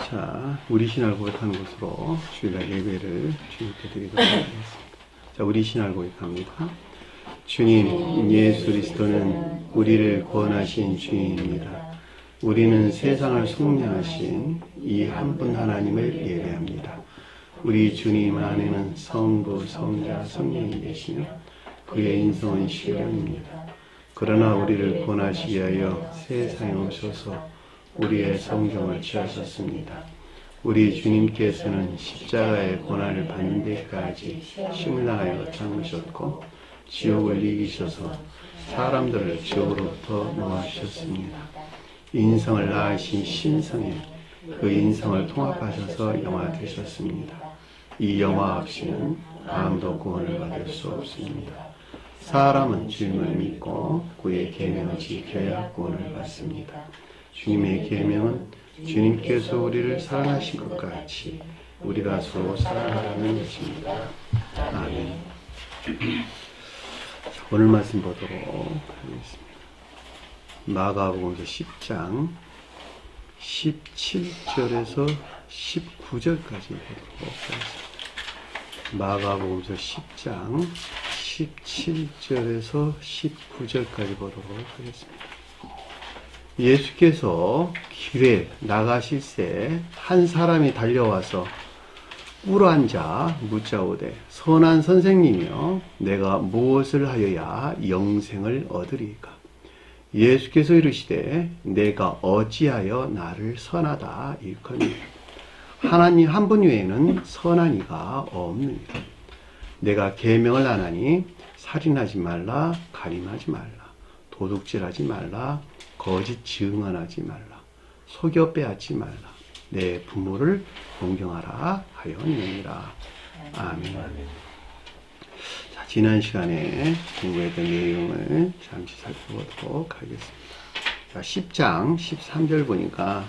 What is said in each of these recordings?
자, 우리 신앙을 고백하는 것으로 주일날 예배를 주님께 드리도록 하겠습니다. 자, 우리 신앙을 고백합니다. 주님, 예수 그리스도는 우리를 구원하신 주님입니다. 우리는 세상을 속량하신 이 한 분 하나님을 예배합니다. 우리 주님 안에는 성부, 성자, 성령이 계시며 그의 인성은 신령입니다. 그러나 우리를 구원하시기 위하여 세상에 오셔서 우리의 성경을 취하셨습니다. 우리 주님께서는 십자가의 고난을 받는 데까지 힘을 다하여 참으셨고 지옥을 이기셔서 사람들을 지옥으로부터 놓아주셨습니다. 인성을 낳으신 신성에 그 인성을 통합하셔서 영화 되셨습니다. 이 영화 없이는 아무도 구원을 받을 수 없습니다. 사람은 주님을 믿고 그의 계명을 지켜야 구원을 받습니다. 주님의 계명은 주님께서 우리를 사랑하신 것 같이 우리가 서로 사랑하라는 것입니다. 아멘. 오늘 말씀 보도록 하겠습니다. 마가복음서 10장 17절에서 19절까지 보도록 하겠습니다. 마가복음서 10장 17절에서 19절까지 보도록 하겠습니다. 예수께서 길에 나가실새 한 사람이 달려와서 꿇어앉아 묻자오되 선한 선생님이여 내가 무엇을 하여야 영생을 얻으리까? 예수께서 이르시되 내가 어찌하여 나를 선하다 일컫니? 하나님 한 분 외에는 선한 이가 없느니라. 내가 계명을 안 하니 살인하지 말라, 간음하지 말라, 도둑질하지 말라, 거짓 증언하지 말라, 속여 빼앗지 말라, 내 부모를 존경하라 하였느니라. 아멘. 자, 지난 시간에 공부했던 내용을 잠시 살펴보도록 하겠습니다. 자, 10장 13절 보니까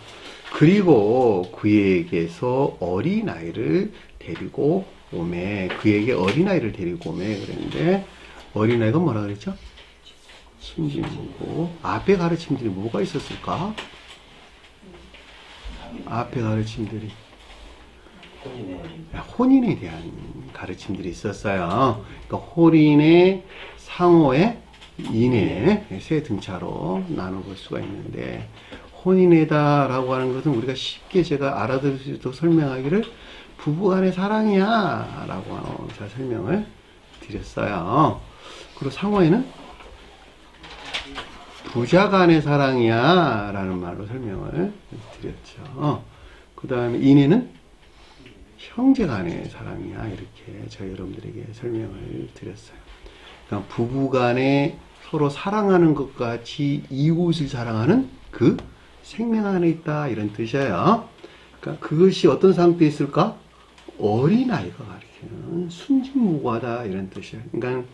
그리고 그에게서 어린아이를 데리고 오매, 그에게 어린아이를 데리고 오매 그랬는데 어린아이가 뭐라 그랬죠? 순진무고. 앞에 가르침들이 뭐가 있었을까? 앞에 가르침들이 혼인에 대한 가르침들이 있었어요. 그러니까 혼인의 상호의 인의 세 등차로 나눠볼 수가 있는데 혼인이다라고 하는 것은 우리가 쉽게 제가 알아들을 수 있도록 설명하기를 부부간의 사랑이야 라고 제가 설명을 드렸어요. 그리고 상호에는 부자간의 사랑이야 라는 말로 설명을 드렸죠. 그 다음에 인애는 형제간의 사랑이야 이렇게 저희 여러분들에게 설명을 드렸어요. 그러니까 부부간에 서로 사랑하는 것 같이 이웃을 사랑하는 그 생명 안에 있다 이런 뜻이에요. 그러니까 그것이 어떤 상태에 있을까? 어린아이가 가리키는 순진무구하다 이런 뜻이에요. 그러니까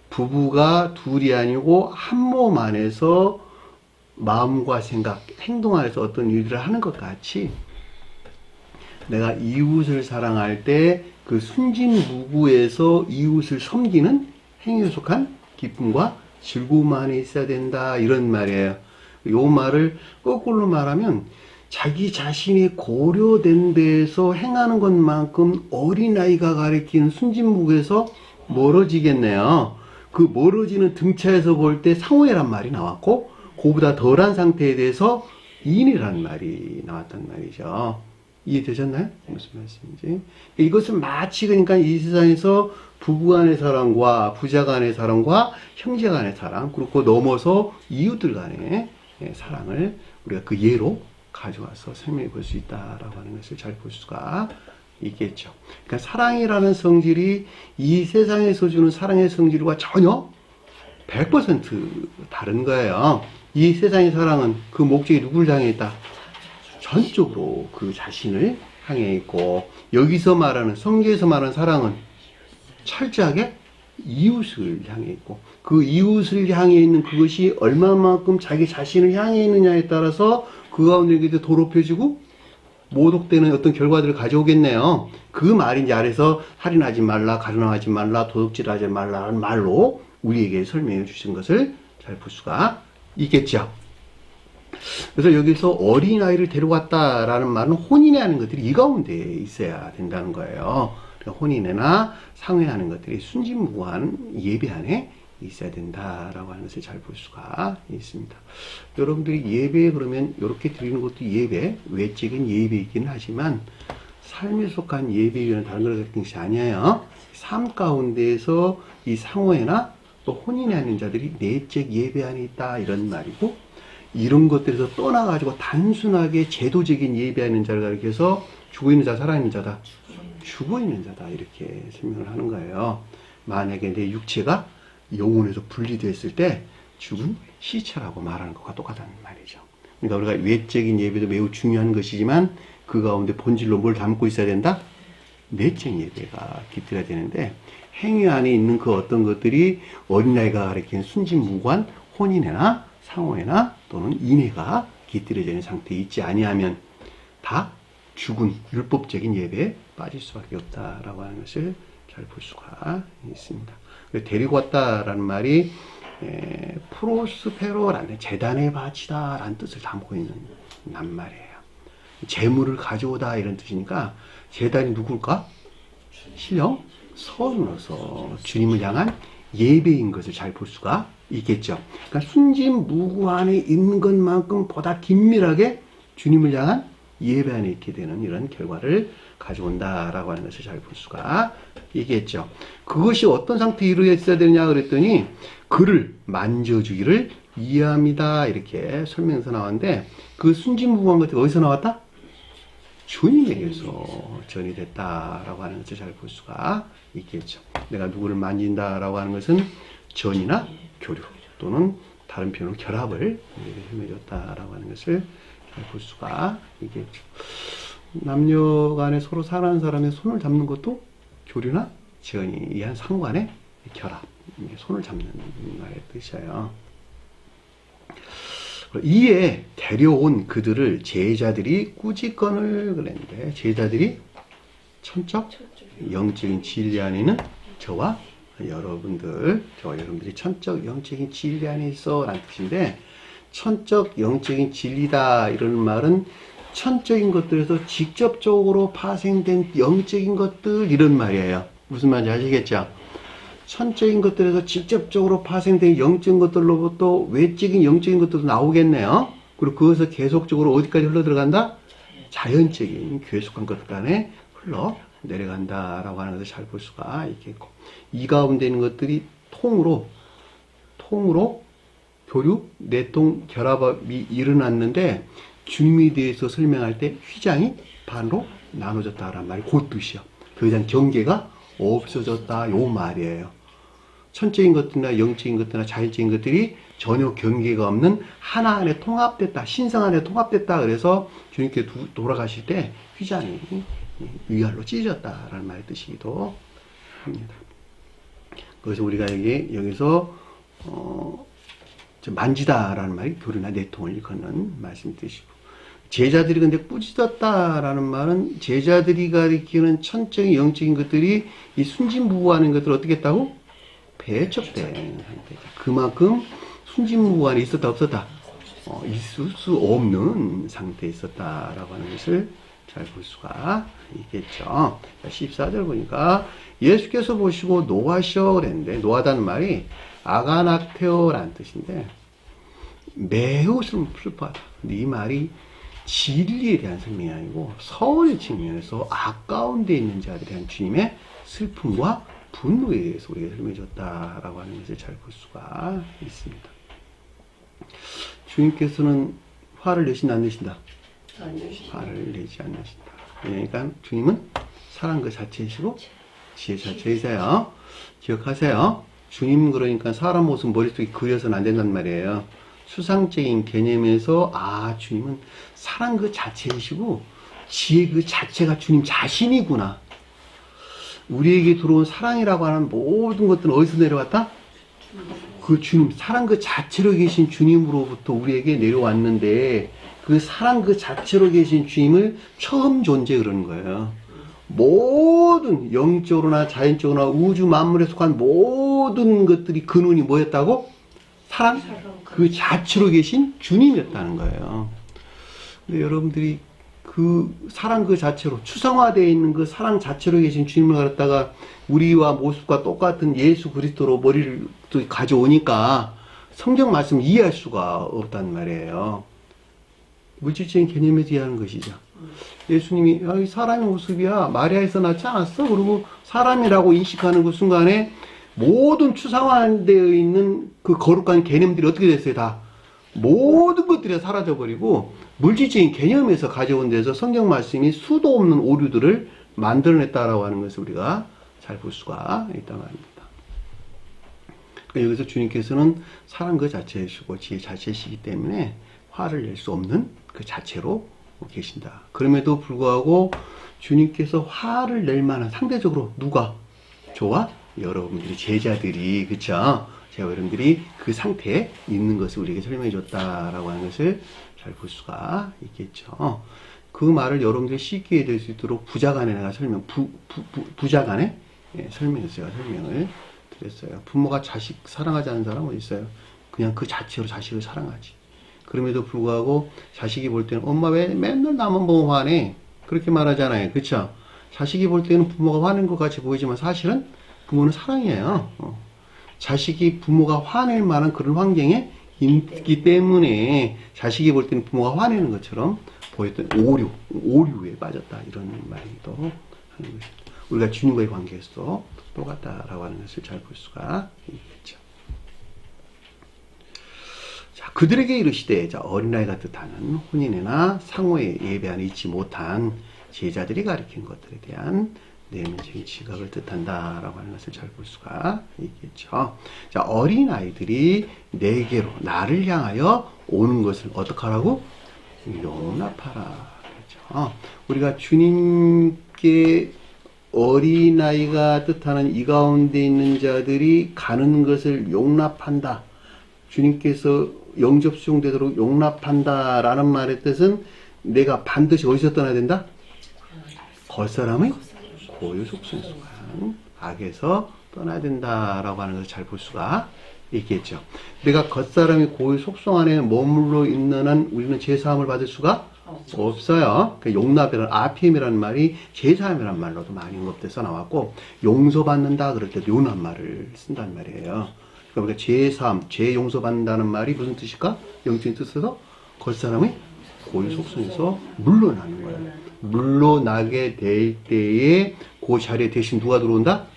부부가 둘이 아니고 한 몸 안에서 마음과 생각, 행동 안에서 어떤 일들을 하는 것 같이 내가 이웃을 사랑할 때 그 순진무구에서 이웃을 섬기는 행위에 속한 기쁨과 즐거움 안에 있어야 된다 이런 말이에요. 이 말을 거꾸로 말하면 자기 자신이 고려된 데에서 행하는 것만큼 어린아이가 가리키는 순진무구에서 멀어지겠네요. 그 멀어지는 등차에서 볼 때 상호애란 말이 나왔고 그보다 덜한 상태에 대해서 인이라는 말이 나왔단 말이죠. 이해되셨나요? 무슨 말씀인지. 이것은 마치 그러니까 이 세상에서 부부 간의 사랑과 부자 간의 사랑과 형제 간의 사랑 그리고 그 넘어서 이웃들 간의 사랑을 우리가 그 예로 가져와서 설명해 볼 수 있다라고 하는 것을 잘 볼 수가 있겠죠. 그러니까 사랑이라는 성질이 이 세상에서 주는 사랑의 성질과 전혀 100% 다른 거예요. 이 세상의 사랑은 그 목적이 누구를 향해 있다? 전적으로 그 자신을 향해 있고 여기서 말하는 성경에서 말하는 사랑은 철저하게 이웃을 향해 있고 그 이웃을 향해 있는 그것이 얼마만큼 자기 자신을 향해 있느냐에 따라서 그 가운데 더럽혀지고 모독되는 어떤 결과들을 가져오겠네요. 그 말이 이제 아래서 살인하지 말라, 가늠하지 말라, 도둑질하지 말라는 말로 우리에게 설명해 주신 것을 잘 볼 수가 있겠죠. 그래서 여기서 어린아이를 데려왔다라는 말은 혼인에 하는 것들이 이 가운데 있어야 된다는 거예요. 그러니까 혼인회나 상회 하는 것들이 순진무구한 예배 안에 있어야 된다라고 하는 것을 잘 볼 수가 있습니다. 여러분들이 예배 그러면 이렇게 드리는 것도 예배, 외적인 예배이긴 하지만 삶에 속한 예배는 다른 것을 뜻이 것이 아니에요. 삶 가운데에서 이 상호회나 또 혼인에 하는 자들이 내적 예배 안에 있다 이런 말이고, 이런 것들에서 떠나가지고 단순하게 제도적인 예배하는 자를 가리켜서 죽어있는 자, 살아있는 자다. 죽어있는 자다 이렇게 설명을 하는 거예요. 만약에 내 육체가 영혼에서 분리되었을 때 죽은 시체라고 말하는 것과 똑같다는 말이죠. 그러니까 우리가 외적인 예배도 매우 중요한 것이지만 그 가운데 본질로 뭘 담고 있어야 된다? 내적 예배가 깃들어야 되는데, 행위 안에 있는 그 어떤 것들이 어린아이가 가리키는 순진무구한 혼인회나 상호회나 또는 인회가 깃들어져 있는 상태에 있지 아니하면 다 죽은 율법적인 예배에 빠질 수밖에 없다라고 하는 것을 잘 볼 수가 있습니다. 데리고 왔다라는 말이 프로스페로라는 재단의 바치다라는 뜻을 담고 있는 낱말이에요. 재물을 가져오다 이런 뜻이니까 재단이 누굴까? 신령 서로서 주님을 향한 예배인 것을 잘 볼 수가 있겠죠. 그러니까 순진무구 안에 있는 것만큼 보다 긴밀하게 주님을 향한 예배 안에 있게 되는 이런 결과를 가져온다라고 하는 것을 잘 볼 수가 있겠죠. 그것이 어떤 상태에 이루어져 있어야 되느냐 그랬더니 그를 만져주기를 이해합니다 이렇게 설명서 나왔는데, 그 순진무구한 것이 어디서 나왔다? 주님에게서 전이 됐다라고 하는 것을 잘 볼 수가 있겠죠. 내가 누구를 만진다라고 하는 것은 전이나 교류 또는 다른 표현으로 결합을 힘해줬다라고 하는 것을 잘 볼 수가 있겠죠. 남녀 간에 서로 사랑하는 사람의 손을 잡는 것도 교류나 전이 이한 상관의 결합, 손을 잡는 말의 뜻이에요. 이에 데려온 그들을 제자들이 꾸짖건을 그랬는데, 제자들이 천적 영적인 진리 안에 있는 저와 여러분들이 천적 영적인 진리 안에 있어 라는 뜻인데, 천적 영적인 진리다 이런 말은 천적인 것들에서 직접적으로 파생된 영적인 것들 이런 말이에요. 무슨 말인지 아시겠죠? 천적인 것들에서 직접적으로 파생된 영적인 것들로부터 외적인 영적인 것들도 나오겠네요. 그리고 그것을 계속적으로 어디까지 흘러 들어간다? 자연적인 괴속한 것들 안에 흘러 내려간다라고 하는 것을 잘 볼 수가 있겠고, 이 가운데 있는 것들이 통으로 교류, 내통, 결합이 일어났는데 주님에 대해서 설명할 때 휘장이 반으로 나눠졌다라는 말이 그 뜻이요. 더 이상 경계가 없어졌다 요 말이에요. 천적인 것들이나 영적인 것들이나 자연적인 것들이 전혀 경계가 없는 하나 안에 통합됐다, 신성 안에 통합됐다. 그래서 주님께 돌아가실 때 휘장이 위아래로 찢어졌다라는 말의 뜻이기도 합니다. 그래서 우리가 여기서 만지다라는 말이 교류나 내통을 일컫는 말씀 뜻이고, 제자들이 근데 꾸짖었다라는 말은 제자들이 가리키는 천적인 영적인 것들이 이 순진무구하는 것들을 어떻게 했다고? 배척된 상태죠. 그만큼 순진무구안에 있었다 없었다? 있을 수 없는 상태에 있었다라고 하는 것을 잘 볼 수가 있겠죠. 14절 보니까 예수께서 보시고 노하시오 그랬는데, 노하다는 말이 아가나테오라는 뜻인데 매우 슬퍼하다. 근데 이 말이 진리에 대한 설명이 아니고 서울 측면에서 아까운 데 있는 자들에 대한 주님의 슬픔과 분노에 대해서 우리가 설명해 줬다라고 하는 것을 잘 볼 수가 있습니다. 주님께서는 화를 내신다 안 내신다? 화를 내지 않으신다. 그러니까 주님은 사랑 그 자체이시고 지혜 자체이세요. 기억하세요. 주님 그러니까 사람 모습 머릿속에 그려서는 안 된단 말이에요. 수상적인 개념에서 주님은 사랑 그 자체이시고 지혜 그 자체가 주님 자신이구나. 우리에게 들어온 사랑이라고 하는 모든 것들은 어디서 내려왔다? 그 주님, 사랑 그 자체로 계신 주님으로부터 우리에게 내려왔는데, 그 사랑 그 자체로 계신 주님을 처음 존재 그러는 거예요. 모든 영적으로나 자연적으로나 우주 만물에 속한 모든 것들이 근원이 뭐였다고? 사랑 그 자체로 계신 주님이었다는 거예요. 근데 여러분들이 그 사랑 그 자체로 추상화되어 있는 그 사랑 자체로 계신 주님을 갖다가 우리와 모습과 똑같은 예수 그리스도로 머리를 또 가져오니까 성경 말씀 이해할 수가 없단 말이에요. 물질적인 개념에서 이해하는 것이죠. 예수님이 이 사람의 모습이야, 마리아에서 낳지 않았어? 그리고 사람이라고 인식하는 그 순간에 모든 추상화되어 있는 그 거룩한 개념들이 어떻게 됐어요? 다 모든 것들이 사라져버리고 물질적인 개념에서 가져온 데서 성경 말씀이 수도 없는 오류들을 만들어냈다라고 하는 것을 우리가 잘 볼 수가 있단 말입니다. 그러니까 여기서 주님께서는 사랑 그 자체이시고 지혜 자체이시기 때문에 화를 낼 수 없는 그 자체로 계신다. 그럼에도 불구하고 주님께서 화를 낼 만한 상대적으로 누가? 저와 여러분들이 제자들이 그쵸? 제가 여러분들이 그 상태에 있는 것을 우리에게 설명해 줬다라고 하는 것을 잘 볼 수가 있겠죠. 그 말을 여러분들이 쉽게 이해될 수 있도록 부자간에 내가 부자간에 설명했어요. 설명을 드렸어요. 부모가 자식 사랑하지 않는 사람 어디 있어요? 그냥 그 자체로 자식을 사랑하지. 그럼에도 불구하고 자식이 볼 때는 엄마 왜 맨날 나만 보고 화내? 그렇게 말하잖아요. 그쵸? 자식이 볼 때는 부모가 화낸 것 같이 보이지만 사실은 부모는 사랑이에요. 자식이 부모가 화낼 만한 그런 환경에 있기 때문에 자식이 볼 때는 부모가 화내는 것처럼 보였던 오류에 빠졌다. 이런 말도 하는 것입니다. 우리가 주님과의 관계에서 똑같다라고 하는 것을 잘 볼 수가 있겠죠. 자, 그들에게 이르시되, 자, 어린아이가 뜻하는 혼인이나 상호에 예배안에 있지 못한 제자들이 가리킨 것들에 대한 내면적인 지각을 뜻한다라고 하는 것을 잘 볼 수가 있겠죠. 자, 어린아이들이 내게로 나를 향하여 오는 것을 어떻게 하라고? 용납하라. 그렇죠. 우리가 주님께 어린아이가 뜻하는 이 가운데 있는 자들이 가는 것을 용납한다. 주님께서 영접 수용되도록 용납한다라는 말의 뜻은 내가 반드시 어디서 떠나야 된다? 겉사람의 고유 속성 속한 악에서 떠나야 된다라고 하는 것을 잘 볼 수가 있겠죠. 내가 겉사람의 고유 속성 안에 머물러 있는 한 우리는 제사함을 받을 수가 없어요. 그 용납이라는 RPM이라는 말이 제사함이라는 말로도 많이 언급돼서 나왔고 용서받는다 그럴 때도 요란 말을 쓴단 말이에요. 그러니까 우리가 제사함, 재용서받는다는 말이 무슨 뜻일까? 영적인 뜻에서 겉사람의 고유 속성에서 물러나는 거예요. 물러나게 될 때에 그 자리에 대신 누가 들어온다?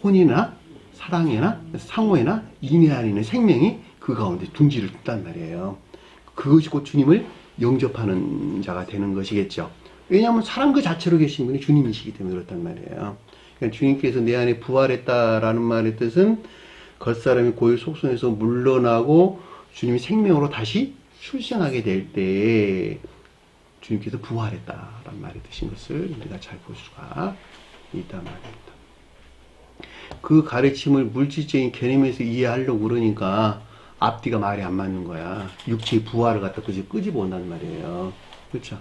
혼이나 사랑이나 상호이나 인애 안에 있는 생명이 그 가운데 둥지를 뜬단 말이에요. 그것이 곧 주님을 영접하는 자가 되는 것이겠죠. 왜냐하면 사랑 그 자체로 계신 분이 주님이시기 때문에 그렇단 말이에요. 그러니까 주님께서 내 안에 부활했다라는 말의 뜻은 겉사람의 고유 속성에서 물러나고 주님이 생명으로 다시 출생하게 될 때에 주님께서 부활했다라는 말이 드신 것을 우리가 잘 볼 수가 있단 말입니다. 그 가르침을 물질적인 개념에서 이해하려고 그러니까 앞뒤가 말이 안 맞는 거야. 육체의 부활을 갖다 끄집어 온다는 말이에요. 그렇죠?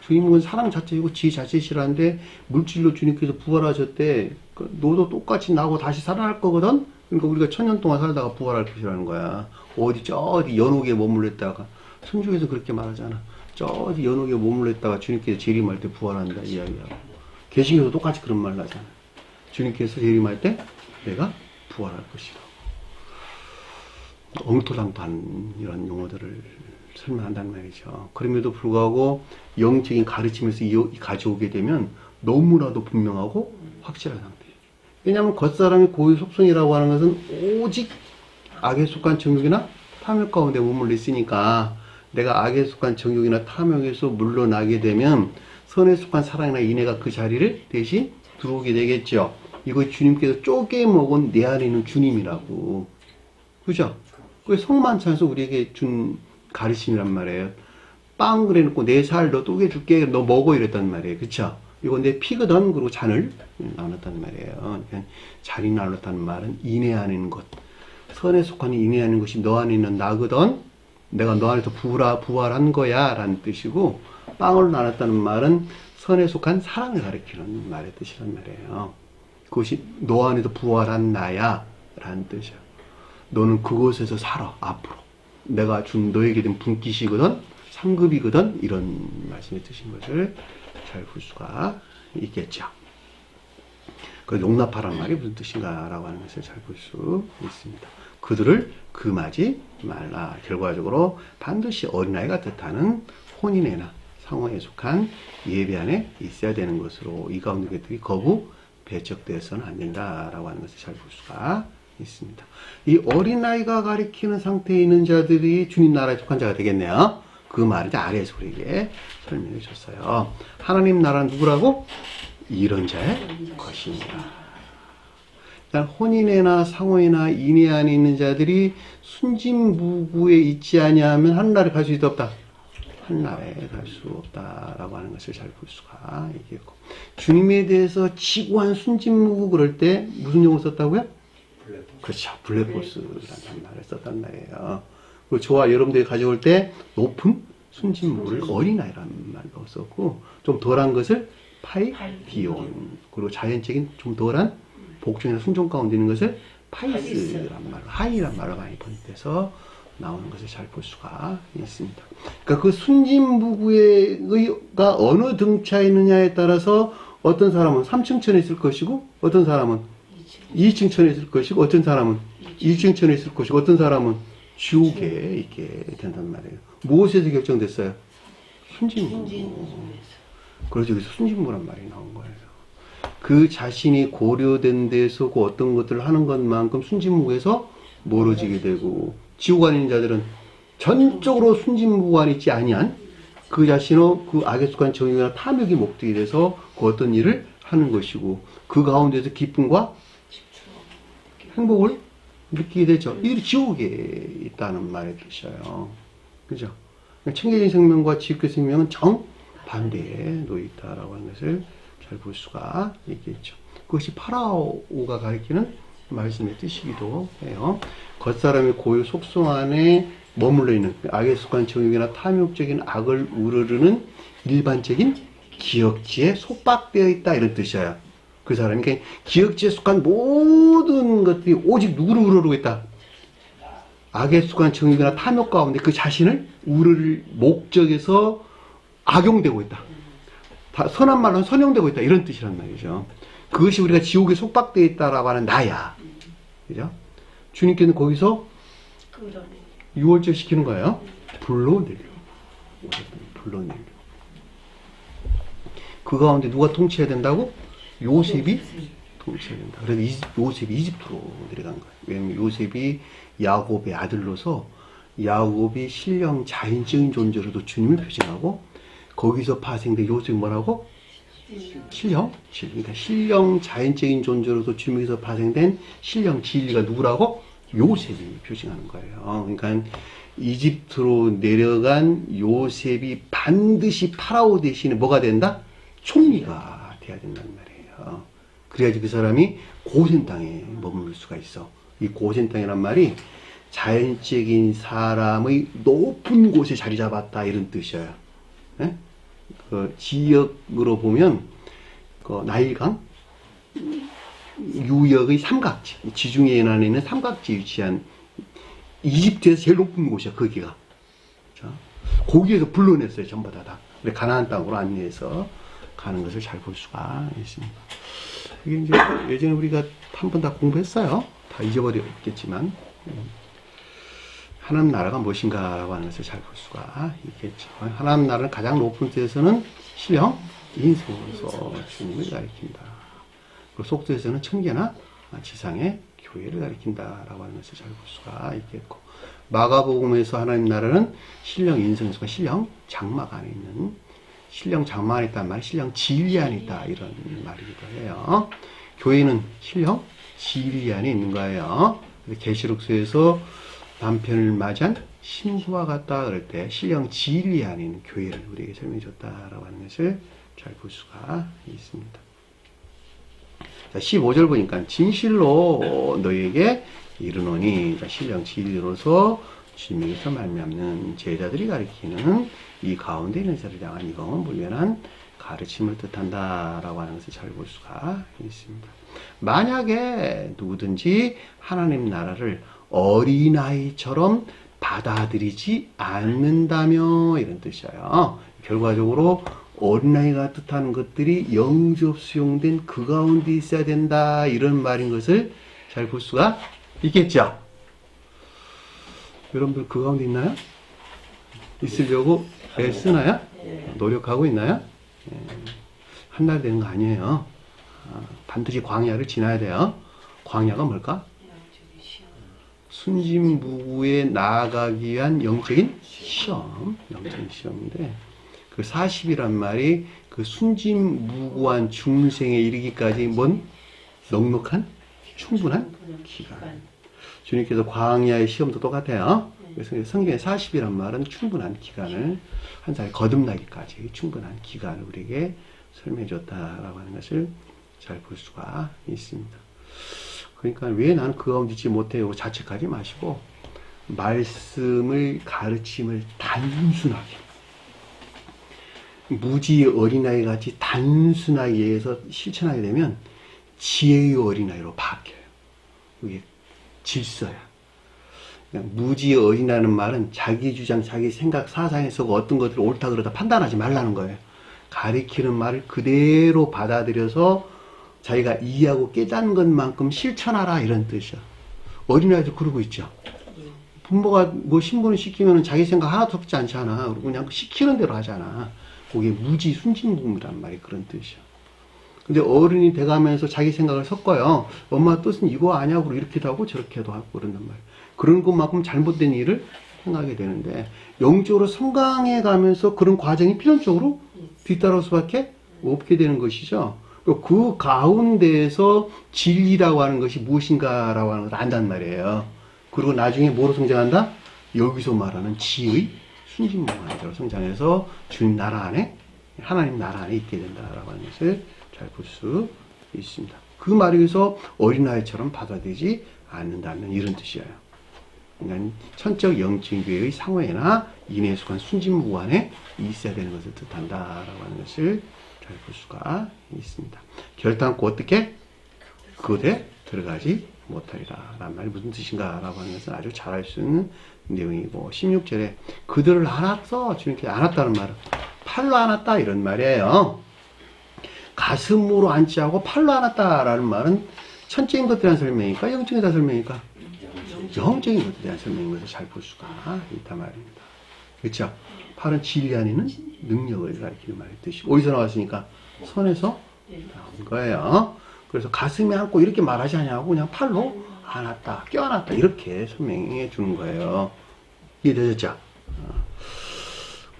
주님은 사랑 자체이고 지 자체시라는데 물질로 주님께서 부활하셨대. 너도 똑같이 나고 다시 살아날 거거든? 그러니까 우리가 1000년 동안 살다가 부활할 것이라는 거야. 어디 연옥에 머물렀다가 성경에서 그렇게 말하잖아. 저기 연옥에 머물렀다가 주님께서 재림할 때 부활한다 이야기하고 계시록에도 똑같이 그런 말 하잖아. 주님께서 재림할 때 내가 부활할 것이라고 엉토당토한 이런 용어들을 설명한다는 말이죠. 그럼에도 불구하고 영적인 가르침에서 가져오게 되면 너무나도 분명하고 확실한 상태예요. 왜냐하면 겉사람의 고유 속성이라고 하는 것은 오직 악에 속한 정욕이나 탐욕 가운데 머물러 있으니까 내가 악에 속한 정욕이나 탐욕에서 물러나게 되면 선에 속한 사랑이나 인애가 그 자리를 대신 들어오게 되겠죠. 이거 주님께서 쪼개먹은 내 안에 있는 주님이라고. 그죠? 그게 성만찬에서 우리에게 준 가르침이란 말이에요. 빵 그래놓고 내 살 너 쪼개줄게. 너 먹어 이랬단 말이에요. 그쵸? 이건 내 피거든. 그리고 잔을 나눴단 말이에요. 그러니까 잔이 나눴다는 말은 인애하는 것. 선에 속한 인애하는 것이 너 안에 있는 나거든. 내가 너 안에서 부활한 거야 라는 뜻이고, 빵을 나눴다는 말은 선에 속한 사랑을 가리키는 말의 뜻이란 말이에요. 그것이 너 안에서 부활한 나야 라는 뜻이야. 너는 그곳에서 살아 앞으로. 내가 준 너에게 된 분깃이거든, 상급이거든, 이런 말씀이 드신 것을 잘 볼 수가 있겠죠. 그 용납하라는 말이 무슨 뜻인가라고 하는 것을 잘 볼 수 있습니다. 그들을 금하지 말라. 결과적으로 반드시 어린아이가 뜻하는 혼인애나 상호에 속한 예배 안에 있어야 되는 것으로 이 가운데 그들이 거부 배척되어서는 안 된다라고 하는 것을 잘 볼 수가 있습니다. 이 어린아이가 가리키는 상태에 있는 자들이 주님 나라에 속한 자가 되겠네요. 그 말을 아래에서 우리에게 설명해 줬어요. 하나님 나라는 누구라고? 이런 자의 것이니라. 혼인애나 상호애나 인애 안에 있는 자들이 순진무구에 있지 아니하면 하늘나라에 갈 수 있다 없다? 하늘나라에 갈 수 없다라고 하는 것을 잘 볼 수가 있겠고, 주님에 대해서 지고한 순진무구 그럴 때 무슨 용어 썼다고요? 그렇죠. 블랙호스라는 말을 썼단 말이에요. 그리고 저와 여러분들이 가져올 때 높은 순진무구를 어린아이라는 말도 썼고, 좀 덜한 것을 파이비온, 그리고 자연적인 좀 덜한 복종이나 순종 가운데 있는 것을 파이스란 말로, 하이란 말로 많이 번역돼서 나오는 것을 잘 볼 수가 있습니다. 그러니까 그 순진무구가 어느 등차에 있느냐에 따라서 어떤 사람은 3층 천에 있을 것이고, 어떤 사람은 2층 천에 있을 것이고, 어떤 사람은 1층 천에 있을 것이고, 어떤 사람은 지옥에 있게 된단 말이에요. 무엇에서 결정됐어요? 순진무구. 그래서 여기서 순진무구란 말이 나온 거예요. 그 자신이 고려된 데서 그 어떤 것들을 하는 것만큼 순진무구에서 멀어지게 되고, 지옥 안에 있는 자들은 전적으로 순진무구 안에 있지 아니한 그 자신의 그 악에 속한 정욕이나 탐욕이 목적이 돼서 그 어떤 일을 하는 것이고, 그 가운데서 기쁨과 행복을 느끼게 되죠. 이들이 지옥에 있다는 말의 뜻이에요. 그죠? 청계적인 생명과 지옥의 생명은 정반대에 놓여 있다라고 하는 것을 잘 볼 수가 있겠죠. 그것이 파라오가 가리키는 말씀의 뜻이기도 해요. 겉사람의 고유 속성 안에 머물러 있는 악에 속한 정욕이나 탐욕적인 악을 우러르는 일반적인 기억지에 속박되어 있다, 이런 뜻이에요. 그 사람이 기억지에 속한 모든 것들이 오직 누구를 우러르고 있다? 악에 속한 정욕이나 탐욕 가운데 그 자신을 우러를 목적에서 악용되고 있다. 다 선한 말로 선용되고 있다, 이런 뜻이란 말이죠. 그것이 우리가 지옥에 속박되어 있다라고 하는 나야. 그죠? 주님께는 거기서 유월절 시키는 거예요. 불러내려. 불러내려. 그 가운데 누가 통치해야 된다고? 요셉이 통치해야 된다. 그래서 요셉이 이집트로 내려간 거예요. 왜냐면 요셉이 야곱의 아들로서 야곱이 신령 자연적인 존재로도 주님을 표징하고, 거기서 파생된 요셉이 뭐라고? 신령 진리. 그러니까 신령 자연적인 존재로서 주님에서 파생된 신령 진리가 누구라고? 요셉이 표징하는 거예요. 그러니까 이집트로 내려간 요셉이 반드시 파라오 대신에 뭐가 된다? 총리가 돼야 된다는 말이에요. 그래야지 그 사람이 고센 땅에 머물 수가 있어. 이 고센 땅이란 말이 자연적인 사람의 높은 곳에 자리 잡았다, 이런 뜻이에요. 네? 그 지역으로 보면 그 나일강 유역의 삼각지, 지중해 연안에 있는 삼각지에 위치한 이집트에서 제일 높은 곳이야, 거기가. 자, 거기에서 불러냈어요, 전부 다. 가나안 땅으로 안내해서 가는 것을 잘 볼 수가 있습니다. 이게 이제 예전에 우리가 한 번 다 공부했어요. 다 잊어버렸겠지만, 하나님 나라가 무엇인가라고 하는 것을 잘 볼 수가 있겠죠. 하나님 나라는 가장 높은 데에서는 신령 인성으로서 주님을 가리킨다. 그리고 속도에서는 천계나 지상의 교회를 가리킨다라고 하는 것을 잘 볼 수가 있겠고, 마가복음에서 하나님 나라는 신령 인성에서 신령 장막 안에 있는, 신령 장막 안에 있다는 말이 신령 진리 안에 있다, 이런 말이기도 해요. 교회는 신령 진리 안에 있는 거예요. 계시록서에서 남편을 맞이한 신부와 같다 그럴 때 신령 진리 안에 있는 교회를 우리에게 설명해 줬다라고 하는 것을 잘 볼 수가 있습니다. 자, 15절 보니까 진실로 너희에게 이르노니, 신령 진리로서 주님에게서 말미암는 제자들이 가리키는 이 가운데 있는 자를 향한 이건 불변한 가르침을 뜻한다라고 하는 것을 잘 볼 수가 있습니다. 만약에 누구든지 하나님 나라를 어린아이처럼 받아들이지 않는다며 이런 뜻이에요. 결과적으로 어린아이가 뜻하는 것들이 영접 수용된 그 가운데 있어야 된다 이런 말인 것을 잘 볼 수가 있겠죠. 여러분들 그 가운데 있나요? 있으려고 애쓰나요? 노력하고 있나요? 한 달 되는 거 아니에요. 반드시 광야를 지나야 돼요. 광야가 뭘까? 순진무구에 나아가기 위한 영적인 시험, 영적인 시험인데 그 40이란 말이 그 순진무구한 중생에 이르기까지 뭔 넉넉한 충분한 기간. 주님께서 광야의 시험도 똑같아요. 그래서 성경에 40이란 말은 충분한 기간을 한 살 거듭나기까지 충분한 기간을 우리에게 설명해 줬다라고 하는 것을 잘 볼 수가 있습니다. 그러니까 왜 나는 그 가운데 있지 못해요 자책하지 마시고 말씀을 가르침을 단순하게 무지 어린아이 같이 단순하게 해서 실천하게 되면 지혜의 어린아이로 바뀌어요. 그게 질서야. 무지 어린아이라는 말은 자기 주장, 자기 생각, 사상에 서 어떤 것들을 옳다 그러다 판단하지 말라는 거예요. 가리키는 말을 그대로 받아들여서 자기가 이해하고 깨닫는 것만큼 실천하라 이런 뜻이야. 어린아이도 그러고 있죠. 부모가 뭐 신분을 시키면 자기 생각 하나도 섞지 않잖아. 그리고 그냥 시키는 대로 하잖아. 그게 무지 순진무구란 말이 그런 뜻이야. 근데 어른이 돼가면서 자기 생각을 섞어요. 엄마 뜻은 이거 아냐고 이렇게도 하고 저렇게도 하고 그런단 말이야. 그런 것만큼 잘못된 일을 행하게 되는데 영적으로 성장해 가면서 그런 과정이 필연적으로 뒤따라올 수밖에 없게 되는 것이죠. 그 가운데에서 진리라고 하는 것이 무엇인가라고 하는 것을 안단 말이에요. 그리고 나중에 뭐로 성장한다? 여기서 말하는 지의 순진무구한 자로 성장해서 주님 나라 안에 하나님 나라 안에 있게 된다라고 하는 것을 잘 볼 수 있습니다. 그 말에 의해서 어린아이처럼 받아들이지 않는다는 이런 뜻이에요. 그러니까 천적 영적 교회의 상호에나 인에 속한 순진무구 안에 있어야 되는 것을 뜻한다라고 하는 것을 잘 볼 수가 있습니다. 결단코 어떻게? 그곳에 들어가지 못하리라 라는 말이 무슨 뜻인가 라고 하는 것은 아주 잘 알 수 있는 내용이고 16절에 그들을 안았어 주님께서 안았다는 말은 팔로 안았다 이런 말이에요. 가슴으로 안지 하고 팔로 안았다라는 말은 천적인 것에 대한 설명이니까 영적인 것에 대한 설명이니까 영적인 것에 대한 설명인 것을 잘 볼 수가 있단 말입니다. 그렇죠? 팔은 진리 안에는 능력을 가리키는 말의 뜻이고 어디서 나왔으니까 손에서 나온 거예요. 그래서 가슴에 안고 이렇게 말하지 않냐고 그냥 팔로 안았다, 껴안았다 이렇게 설명해 주는 거예요. 이해되셨죠?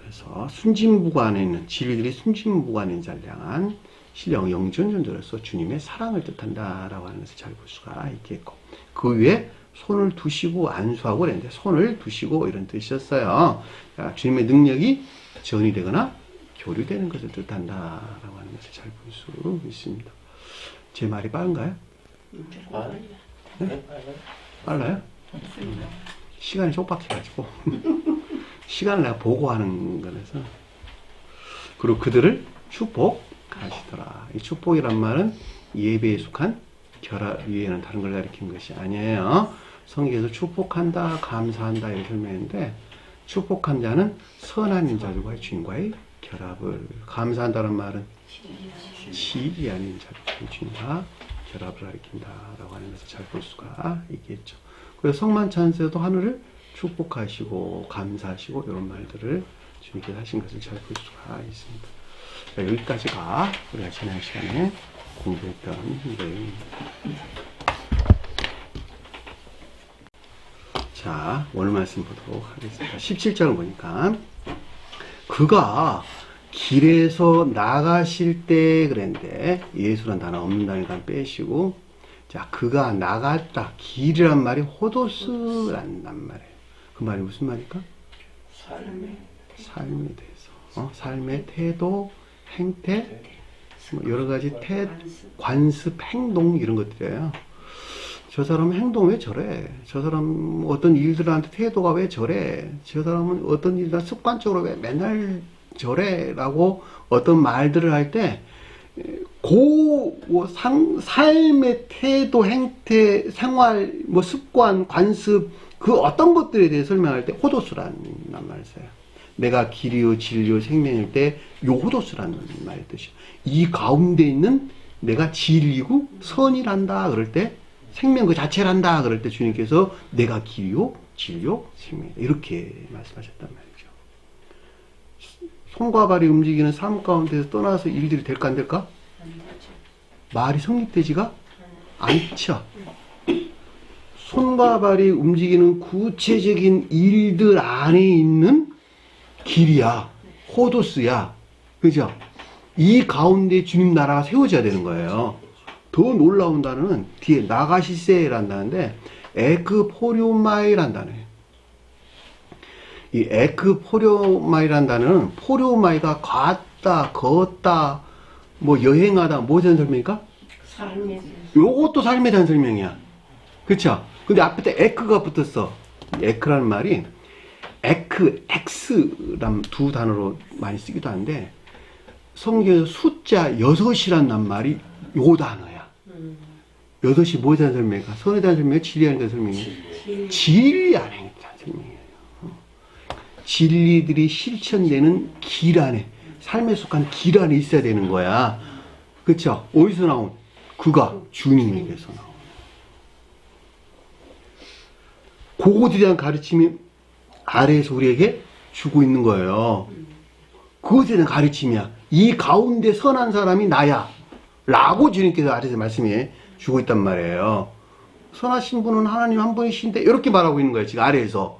그래서 순진무구 안에 있는 진리들이 순진무구 안에 있는 자를 향한 신령 영전전도로서 주님의 사랑을 뜻한다라고 하는 것을 잘 볼 수가 있겠고 그 위에 손을 두시고 안수하고 그랬는데 손을 두시고 이런 뜻이었어요. 그러니까 주님의 능력이 전이 되거나 교류되는 것을 뜻한다라고 하는 것을 잘 볼 수 있습니다. 제 말이 빠른가요? 네? 빨라요? 시간이 촉박해가지고 시간을 내가 보고 하는 거라서 그리고 그들을 축복하시더라. 이 축복이란 말은 예배에 속한 결합 위에는 다른 걸 가리키는 것이 아니에요. 성경에서 축복한다, 감사한다 이렇게 설명했는데 축복한 자는 선한 인자들과의 주님과의 결합을 감사한다는 말은 시기 아닌 자들과의 주님과 결합을 가리킨다라고 하는 것을 잘 볼 수가 있겠죠. 그래서 성만찬에서도 하늘을 축복하시고 감사하시고 이런 말들을 주님께서 하신 것을 잘 볼 수가 있습니다. 자, 여기까지가 우리가 지난 시간에 공부했던 내용입니다. 자, 오늘 말씀 보도록 하겠습니다. 17절을 보니까 그가 길에서 나가실 때 그랬는데 예수란 단어 없는 단어를 빼시고 자, 그가 나갔다. 길이란 말이 호도스라는 말이에요. 그 말이 무슨 말일까? 삶에 대해서 삶의 태도, 행태, 여러 가지 관습, 행동 이런 것들이에요. 저 사람은 행동 왜 저래? 저 사람 어떤 일들한테 태도가 왜 저래? 저 사람은 어떤 일들 습관적으로 왜 맨날 저래? 라고 어떤 말들을 할 때 삶의 태도, 행태, 생활, 뭐 습관, 관습, 그 어떤 것들에 대해 설명할 때 호도수라는 말을 써요. 내가 길이요, 진리요, 생명일 때 요 호도수라는 말의 뜻이요. 이 가운데 있는 내가 진리고 선이란다 그럴 때, 생명 그 자체란다 그럴 때 주님께서 내가 길이요, 진리요, 생명이다 이렇게 말씀하셨단 말이죠. 손과 발이 움직이는 삶 가운데서 떠나서 일들이 될까 안 될까? 말이 성립되지가 않죠. 손과 발이 움직이는 구체적인 일들 안에 있는 길이야, 호도스야, 그죠? 이 가운데 주님 나라가 세워져야 되는 거예요. 더 놀라운 단어는 뒤에 나가시세라는 단어인데 에크포료마이라는 단어예요. 이 에크포료마이라는 단어는 포료마이가 갔다, 걷다, 뭐 여행하다, 뭐에 대한 설명입니까? 요것도 삶에 대한 설명이야. 그쵸? 근데 앞에 때 에크가 붙었어. 에크라는 말이 에크, 엑스란 두 단어로 많이 쓰기도 하는데 성경에서 숫자 6이란 말이 요 단어야. 6이 뭐에 대한 설명일까? 선에 대한 설명이야? 진리에 대한 설명이야? 진리 안에 대한 설명이에요. 진리들이 실천되는 길 안에, 삶에 속한 길 안에 있어야 되는 거야. 그쵸? 어디서 나온? 그가 주님에게서 나온. 그것에 대한 가르침이 아래에서 우리에게 주고 있는 거예요. 그것에 대한 가르침이야. 이 가운데 선한 사람이 나야. 라고 주님께서 아래에서 말씀해 주고 있단 말이에요. 선하신 분은 하나님 한 분이신데 이렇게 말하고 있는 거예요. 지금 아래에서.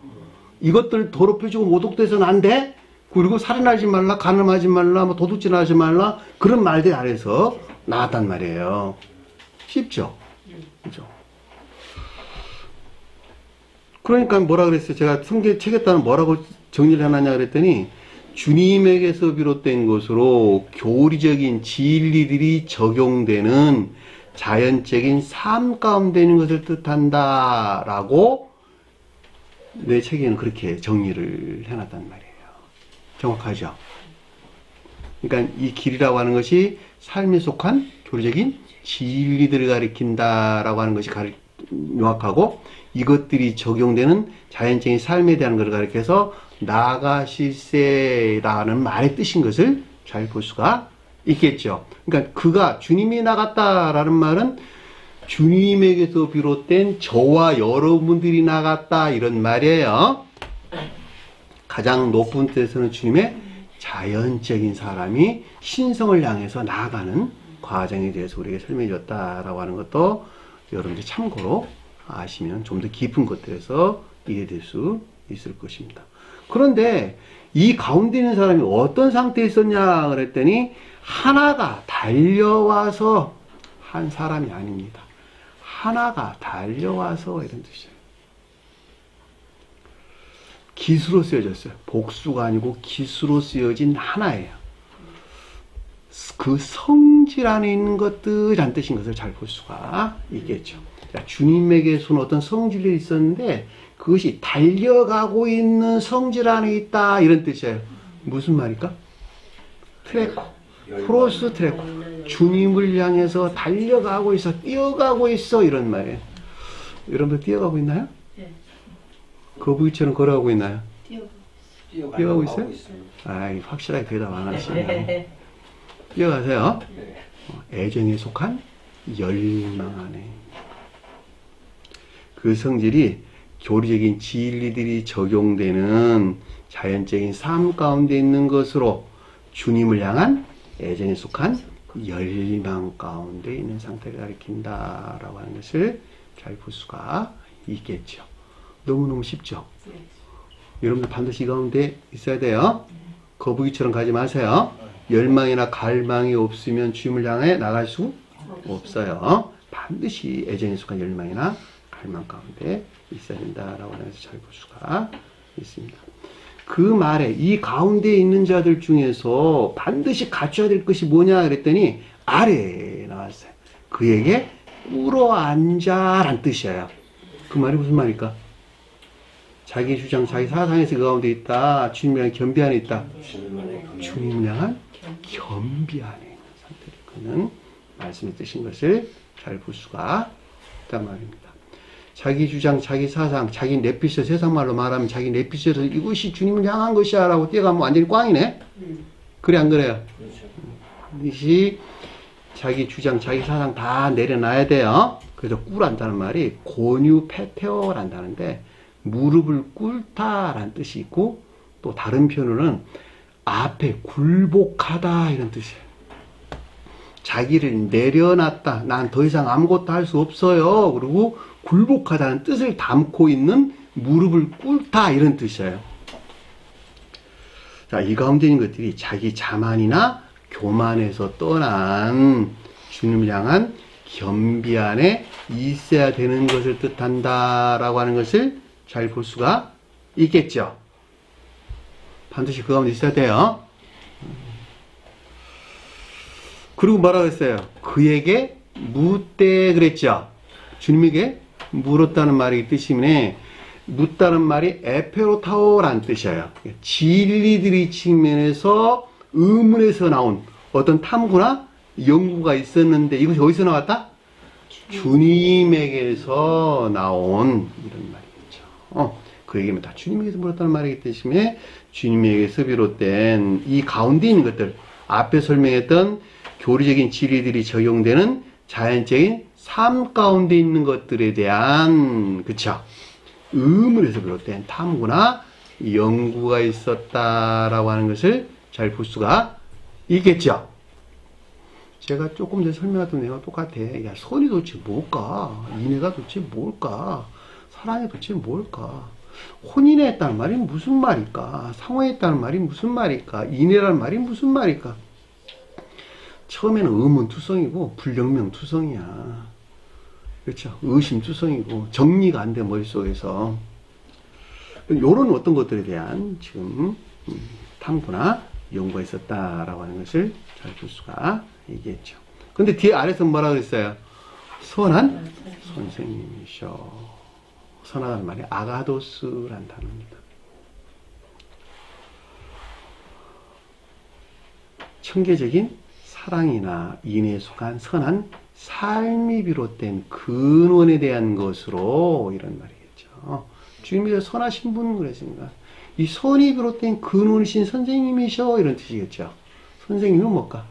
이것들 더럽혀지고 모독돼서는 안 돼. 그리고 살인하지 말라, 간음하지 말라, 뭐 도둑질하지 말라 그런 말들 아래에서 나왔단 말이에요. 쉽죠? 그죠? 그러니까 뭐라 그랬어요? 제가 성경 책에 따라 뭐라고 정리를 해놨냐 그랬더니 주님에게서 비롯된 것으로 교리적인 진리들이 적용되는 자연적인 삶 가운데 있는 것을 뜻한다 라고 내 책에는 그렇게 정리를 해놨단 말이에요. 정확하죠? 그러니까 이 길이라고 하는 것이 삶에 속한 교리적인 진리들을 가리킨다라고 하는 것이 명확하고 이것들이 적용되는 자연적인 삶에 대한 것을 가리켜서 나가실세라는 말의 뜻인 것을 잘 볼 수가 있겠죠. 그러니까 그가 주님이 나갔다라는 말은 주님에게서 비롯된 저와 여러분들이 나갔다 이런 말이에요. 가장 높은 뜻에서는 주님의 자연적인 사람이 신성을 향해서 나아가는 과정에 대해서 우리에게 설명해 줬다라고 하는 것도 여러분들이 참고로 아시면 좀 더 깊은 것들에서 이해될 수 있을 것입니다. 그런데 이 가운데 있는 사람이 어떤 상태에 있었냐 그랬더니 하나가 달려와서 한 사람이 아닙니다. 하나가 달려와서 이런 뜻이에요. 기수로 쓰여졌어요. 복수가 아니고 기수로 쓰여진 하나예요. 그 성질 안에 있는 것들이란 뜻인 것을 잘 볼 수가 있겠죠. 주님에게서는 어떤 성질이 있었는데 그것이 달려가고 있는 성질 안에 있다 이런 뜻이에요. 무슨 말일까? 트레코, 프로스 트레코. 주님을 향해서 달려가고 있어, 뛰어가고 있어 이런 말이에요. 여러분들 뛰어가고 있나요? 네. 거북이처럼 걸어가고 있나요? 뛰어가고 있어요? 아이, 확실하게 대답 안 하시네요. 뛰어가세요. 애정에 속한 열망 안에. 그 성질이 교리적인 진리들이 적용되는 자연적인 삶 가운데 있는 것으로 주님을 향한 애정에 속한 열망 가운데 있는 상태를 가리킨다라고 하는 것을 잘 볼 수가 있겠죠. 너무너무 쉽죠? 여러분들 반드시 이 가운데 있어야 돼요. 거북이처럼 가지 마세요. 열망이나 갈망이 없으면 주님을 향해 나갈 수 없어요. 반드시 애정에 속한 열망이나 갈망 가운데 있어야 된다라고 하는 것을 잘 볼 수가 있습니다. 그 말에 이 가운데 있는 자들 중에서 반드시 갖춰야 될 것이 뭐냐 그랬더니 아래에 나왔어요. 그에게 꿇어앉아란 뜻이에요. 그 말이 무슨 말일까? 자기 주장, 자기 사상에서 그 가운데 있다. 주님을 향한 겸비 안에 있다. 주님을 향한 겸비 안에 있는 상태를 그 있는 말씀의 뜻인 것을 잘 볼 수가 있단 말입니다. 자기 주장, 자기 사상, 자기 내피셜, 세상말로 말하면 자기 내피셜에서 이것이 주님을 향한 것이야 라고 뛰어가면 완전히 꽝이네. 그래 안 그래요? 이것이 자기 주장, 자기 사상 다 내려놔야 돼요. 그래서 꿇한다는 말이 고뉴페테어란다는데 무릎을 꿇다라는 뜻이 있고, 또 다른 표현으로는 앞에 굴복하다 이런 뜻이에요. 자기를 내려놨다. 난 더 이상 아무것도 할 수 없어요. 그리고 굴복하다는 뜻을 담고 있는 무릎을 꿇다 이런 뜻이에요. 자, 이 가운데 있는 것들이 자기 자만이나 교만에서 떠난 주님을 향한 겸비 안에 있어야 되는 것을 뜻한다라고 하는 것을 잘 볼 수가 있겠죠. 반드시 그 가운데 있어야 돼요. 그리고 뭐라고 했어요? 그에게 묻되 그랬죠. 주님에게 물었다는 말이 뜻이면 묻다는 말이 에페로타오라는 뜻이에요. 진리들이 측면에서 의문에서 나온 어떤 탐구나 연구가 있었는데 이것이 어디서 나왔다? 주님에게서 나온 이런 말이겠죠. 그에게는 다 주님에게서 물었다는 말이기 때문에 주님에게서 비롯된 이 가운데 있는 것들, 앞에 설명했던 교리적인 진리들이 적용되는 자연적인 삶 가운데 있는 것들에 대한, 그쵸? 의문에서 비롯된 탐구나 연구가 있었다라고 하는 것을 잘 볼 수가 있겠죠. 제가 조금 전에 설명했던 내용과 똑같아. 야, 선이 도대체 뭘까? 인애가 도대체 뭘까? 사랑이 도대체 뭘까? 혼인에 했다는 말이 무슨 말일까? 상호에 했다는 말이 무슨 말일까? 인애라는 말이 무슨 말일까? 처음에는 의문투성이고 불명명투성이야. 그렇죠? 의심투성이고 정리가 안 돼 머릿속에서. 이런 어떤 것들에 대한 지금 탐구나 연구가 있었다라고 하는 것을 잘 볼 수가 있겠죠. 근데 뒤에 아래서 뭐라고 그랬어요? 선한 선생님이셔. 선하다는 말이 아가도스라는 단어입니다. 청계적인 사랑이나 인애에 속한 선한 삶이 비롯된 근원에 대한 것으로 이런 말이겠죠. 주님이 선하신 분 그랬으니까 이 선이 비롯된 근원이신 선생님이셔 이런 뜻이겠죠. 선생님은 뭘까?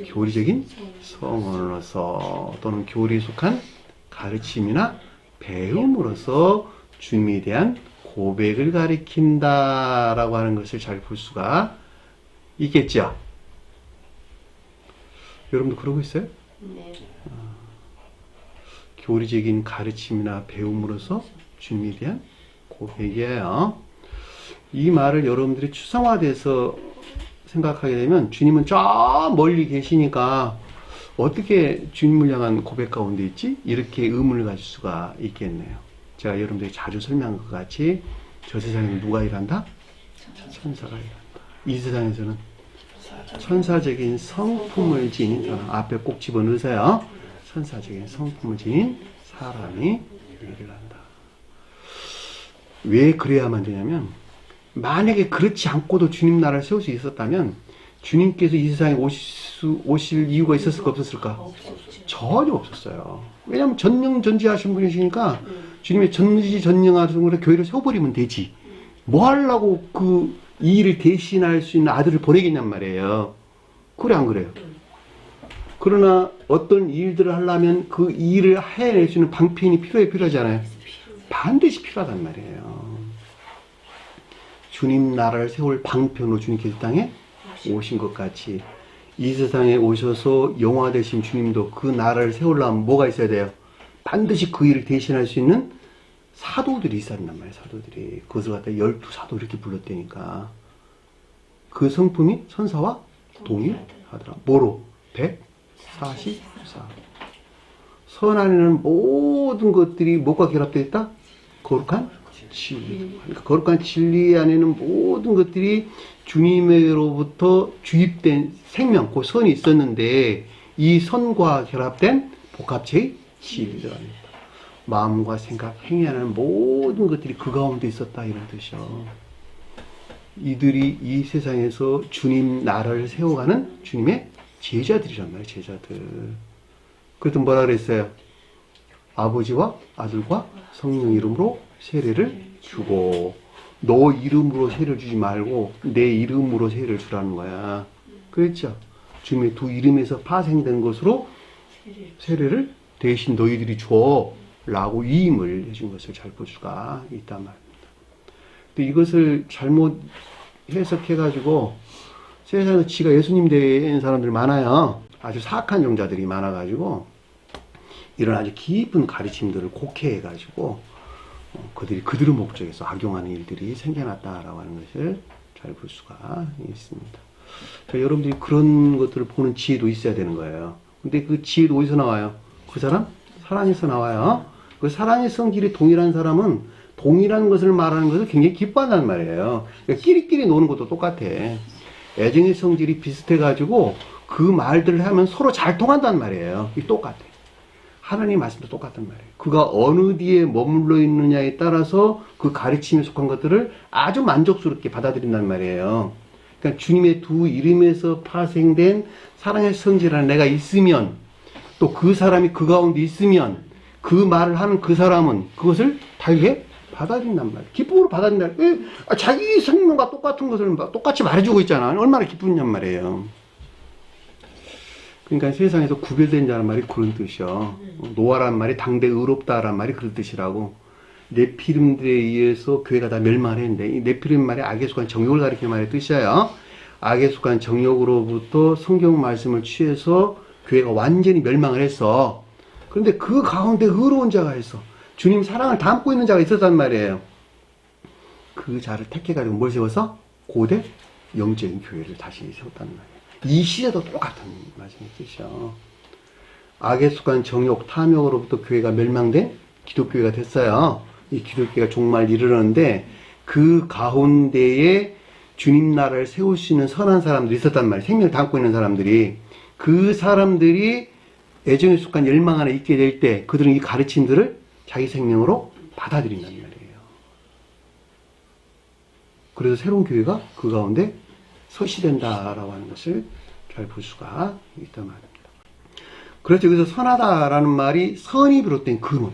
교리적인 성원으로서 또는 교리에 속한 가르침이나 배움으로서 주님에 대한 고백을 가리킨다라고 하는 것을 잘 볼 수가 있겠죠. 여러분도 그러고 있어요? 네. 교리적인 가르침이나 배움으로서 주님에 대한 고백이에요. 이 말을 여러분들이 추상화돼서 생각하게 되면 주님은 저 멀리 계시니까 어떻게 주님을 향한 고백 가운데 있지? 이렇게 의문을 가질 수가 있겠네요. 제가 여러분들이 자주 설명한 것 같이 저 세상에는 누가 일한다? 천사가 일한다. 이 세상에서는 천사적인 성품을 지닌 사람, 앞에 꼭 집어넣으세요. 천사적인 성품을 지닌 사람이 일을 한다. 왜 그래야만 되냐면 만약에 그렇지 않고도 주님 나라를 세울 수 있었다면 주님께서 이 세상에 오실 이유가 있었을까 없었을까? 전혀 없었어요. 왜냐하면 전능전지하신 분이시니까 주님의 전지전능하신 분으로 교회를 세워버리면 되지. 뭐 하려고 이 일을 대신할 수 있는 아들을 보내겠냔 말이에요. 그래 안 그래요? 그러나 어떤 일들을 하려면 그 일을 해낼 수 있는 방편이 필요하잖아요. 반드시 필요하단 말이에요. 주님 나라를 세울 방편으로 주님께서 이 땅에 오신 것 같이 이 세상에 오셔서 영화 되신 주님도 그 나라를 세우려면 뭐가 있어야 돼요? 반드시 그 일을 대신할 수 있는 사도들이 있었단 말이에요. 사도들이. 그것을 갖다 12사도 이렇게 불렀다니까. 그 성품이 천사와 동일하더라. 뭐로? 144. 선 안에는 모든 것들이 뭐가 결합되어 있다? 거룩한 진리. 그러니까 거룩한 진리 안에는 모든 것들이 주님으로부터 주입된 생명, 그 선이 있었는데 이 선과 결합된 복합체의 진리가 아닙니다. 마음과 생각, 행위하는 모든 것들이 그 가운데 있었다 이런 뜻이요. 이들이 이 세상에서 주님 나라를 세워가는 주님의 제자들이란 말이에요, 제자들. 그래도 뭐라 그랬어요? 아버지와 아들과 성령 이름으로 세례를 주고, 너 이름으로 세례를 주지 말고 내 이름으로 세례를 주라는 거야. 그랬죠? 주님의 두 이름에서 파생된 것으로 세례를 대신 너희들이 줘 라고 위임을 해준 것을 잘 볼 수가 있단 말입니다. 근데 이것을 잘못 해석해가지고 세상에서 지가 예수님 된 사람들 많아요. 아주 사악한 종자들이 많아가지고 이런 아주 깊은 가르침들을 곡해해가지고 그들이 그들의 목적에서 악용하는 일들이 생겨났다라고 하는 것을 잘 볼 수가 있습니다. 그러니까 여러분들이 그런 것들을 보는 지혜도 있어야 되는 거예요. 근데 그 지혜도 어디서 나와요? 그 사람? 사랑에서 나와요. 그 사랑의 성질이 동일한 사람은 동일한 것을 말하는 것을 굉장히 기뻐한다는 말이에요. 그러니까 끼리끼리 노는 것도 똑같아. 애정의 성질이 비슷해가지고 그 말들을 하면 서로 잘 통한다는 말이에요. 이 똑같아. 하나님 말씀도 똑같단 말이에요. 그가 어느 뒤에 머물러 있느냐에 따라서 그 가르침에 속한 것들을 아주 만족스럽게 받아들인단 말이에요. 그러니까 주님의 두 이름에서 파생된 사랑의 성질이라는 내가 있으면, 또 그 사람이 그 가운데 있으면 그 말을 하는 그 사람은 그것을 달게 받아들인단 말이에요. 기쁨으로 받아들인다. 자기 생명과 똑같은 것을 똑같이 말해주고 있잖아. 얼마나 기쁘냔 말이에요. 그러니까 세상에서 구별된 자란 말이 그런 뜻이요. 노아란 말이 당대 의롭다란 말이 그런 뜻이라고. 네피림들에 의해서 교회가 다 멸망했는데, 이 네피림 말이 악에 속한 정욕을 가리키는 말의 뜻이에요. 악에 속한 정욕으로부터 성경 말씀을 취해서 교회가 완전히 멸망을 했어. 그런데 그 가운데 의로운 자가 있어. 주님 사랑을 담고 있는 자가 있었단 말이에요. 그 자를 택해가지고 뭘 세워서? 고대 영적인 교회를 다시 세웠단 말이에요. 이 시대도 똑같은 말씀의 뜻이요. 악에 속한 정욕, 탐욕으로부터 교회가 멸망된 기독교회가 됐어요. 이 기독교회가 종말 이르렀는데 그 가운데에 주님 나라를 세울 수 있는 선한 사람들이 있었단 말이에요. 생명을 담고 있는 사람들이. 그 사람들이 애정에 속한 열망 안에 있게 될 때 그들은 이 가르침들을 자기 생명으로 받아들인단 말이에요. 그래서 새로운 교회가 그 가운데 서시된다라고 하는 것을 잘 볼 수가 있단 말입니다. 그래서 여기서 선하다라는 말이 선이 비롯된 근원,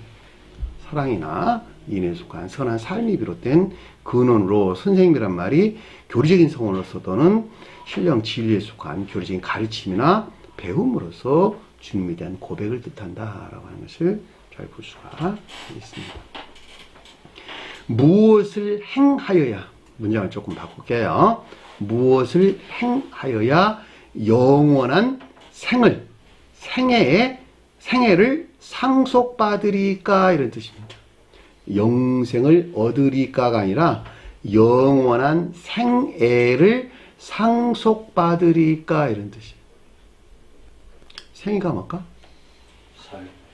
사랑이나 인에 속한 선한 삶이 비롯된 근원으로 선생님이란 말이 교리적인 성원으로서 또는 신령 진리에 속한 교리적인 가르침이나 배움으로서 주님에 대한 고백을 뜻한다라고 하는 것을 잘 볼 수가 있습니다. 무엇을 행하여야, 문장을 조금 바꿀게요. 무엇을 행하여야 영원한 생애를 상속받으리까, 이런 뜻입니다. 영생을 얻으리까가 아니라 영원한 생애를 상속받으리까, 이런 뜻이에요. 생애가 뭘까?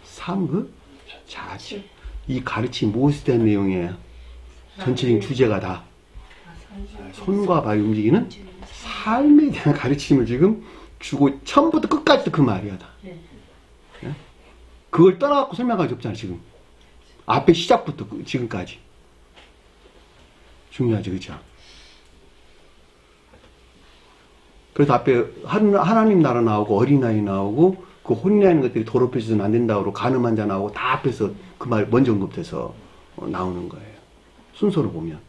삶, 자치. 이 가르침이 무엇에 대한 내용이에요? 전체적인 주제가 다 손과 발이 움직이는 삶에 대한 가르침을 지금 주고, 처음부터 끝까지 그 말이야 다. 네? 그걸 떠나갖고 설명할 수 없잖아 지금. 앞에 시작부터 지금까지 중요하지, 그렇죠? 그래서 앞에 하나님 나라 나오고 어린아이 나오고 그 혼인하는 것들이 더럽혀져서는 안 된다고 간음한 자 나오고 다 앞에서 그 말 먼저 언급돼서 나오는 거예요. 순서로 보면.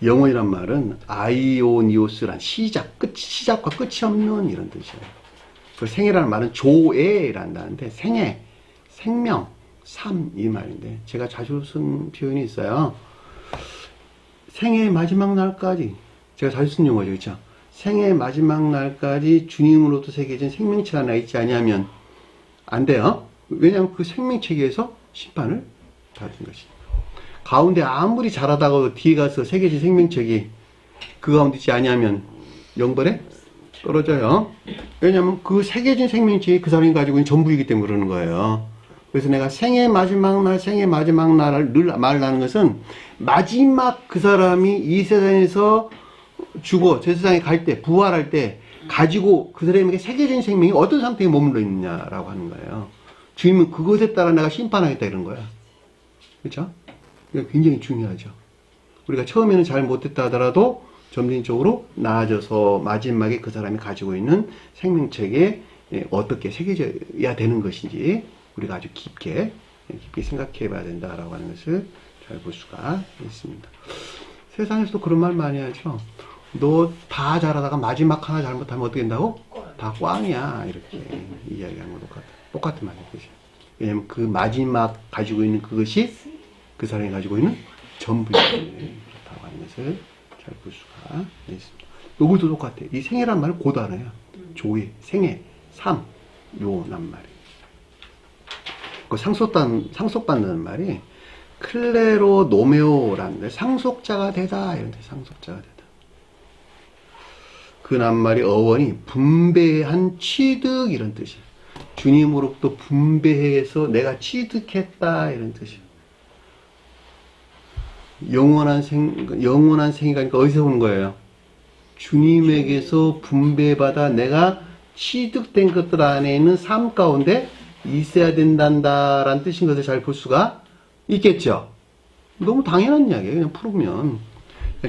영원이란 말은 아이오니오스란 시작과 끝이 없는 이런 뜻이에요. 그 생애라는 말은 조애란다는데 생애, 생명, 삶 이 말인데 제가 자주 쓴 표현이 있어요. 생애의 마지막 날까지, 제가 자주 쓴 용어죠, 그렇죠? 생애의 마지막 날까지 주님으로부터 새겨진 생명체 하나 있지 아니하면 안 돼요. 왜냐하면 그 생명체계에서 심판을 받은 것이니까. 가운데 아무리 잘하다가도 뒤에 가서 새겨진 생명책이 그 가운데 있지 아니하면 영벌에 떨어져요. 왜냐하면 그 새겨진 생명책이 그 사람이 가지고 있는 전부이기 때문에 그러는 거예요. 그래서 내가 생의 마지막 날을 늘 말하는 것은 마지막 그 사람이 이 세상에서 죽어 저 세상에 갈 때, 부활할 때 가지고 그 사람에게 새겨진 생명이 어떤 상태에 머물러 있느냐라고 하는 거예요. 주님은 그것에 따라 내가 심판하겠다 이런 거야. 그렇죠? 굉장히 중요하죠. 우리가 처음에는 잘 못했다 하더라도 점진적으로 나아져서 마지막에 그 사람이 가지고 있는 생명체에 어떻게 새겨져야 되는 것인지 우리가 아주 깊게 생각해 봐야 된다라고 하는 것을 잘 볼 수가 있습니다. 세상에서도 그런 말 많이 하죠. 너 다 잘하다가 마지막 하나 잘못하면 어떻게 된다고? 다 꽝이야. 이렇게 이야기하는 거 똑같은 말이에요. 왜냐면 그 마지막 가지고 있는 그것이 그 사람이 가지고 있는 전부예요. 그렇다고 하는 것을 잘 볼 수가 있습니다. 요것도 똑같아요. 이 생애란 말은 고단해요. 조회, 생애, 삶, 요란 말이에요. 그 상속받는 말이 클레로 노메오라는데 상속자가 되다 이런데 상속자가 되다. 그 낱말이 어원이 분배한 취득 이런 뜻이에요. 주님으로부터 분배해서 내가 취득했다 이런 뜻이에요. 영원한 생이니까 어디서 오는 거예요? 주님에게서 분배받아 내가 취득된 것들 안에 있는 삶 가운데 있어야 된다라는 뜻인 것을 잘 볼 수가 있겠죠. 너무 당연한 이야기예요. 그냥 풀으면.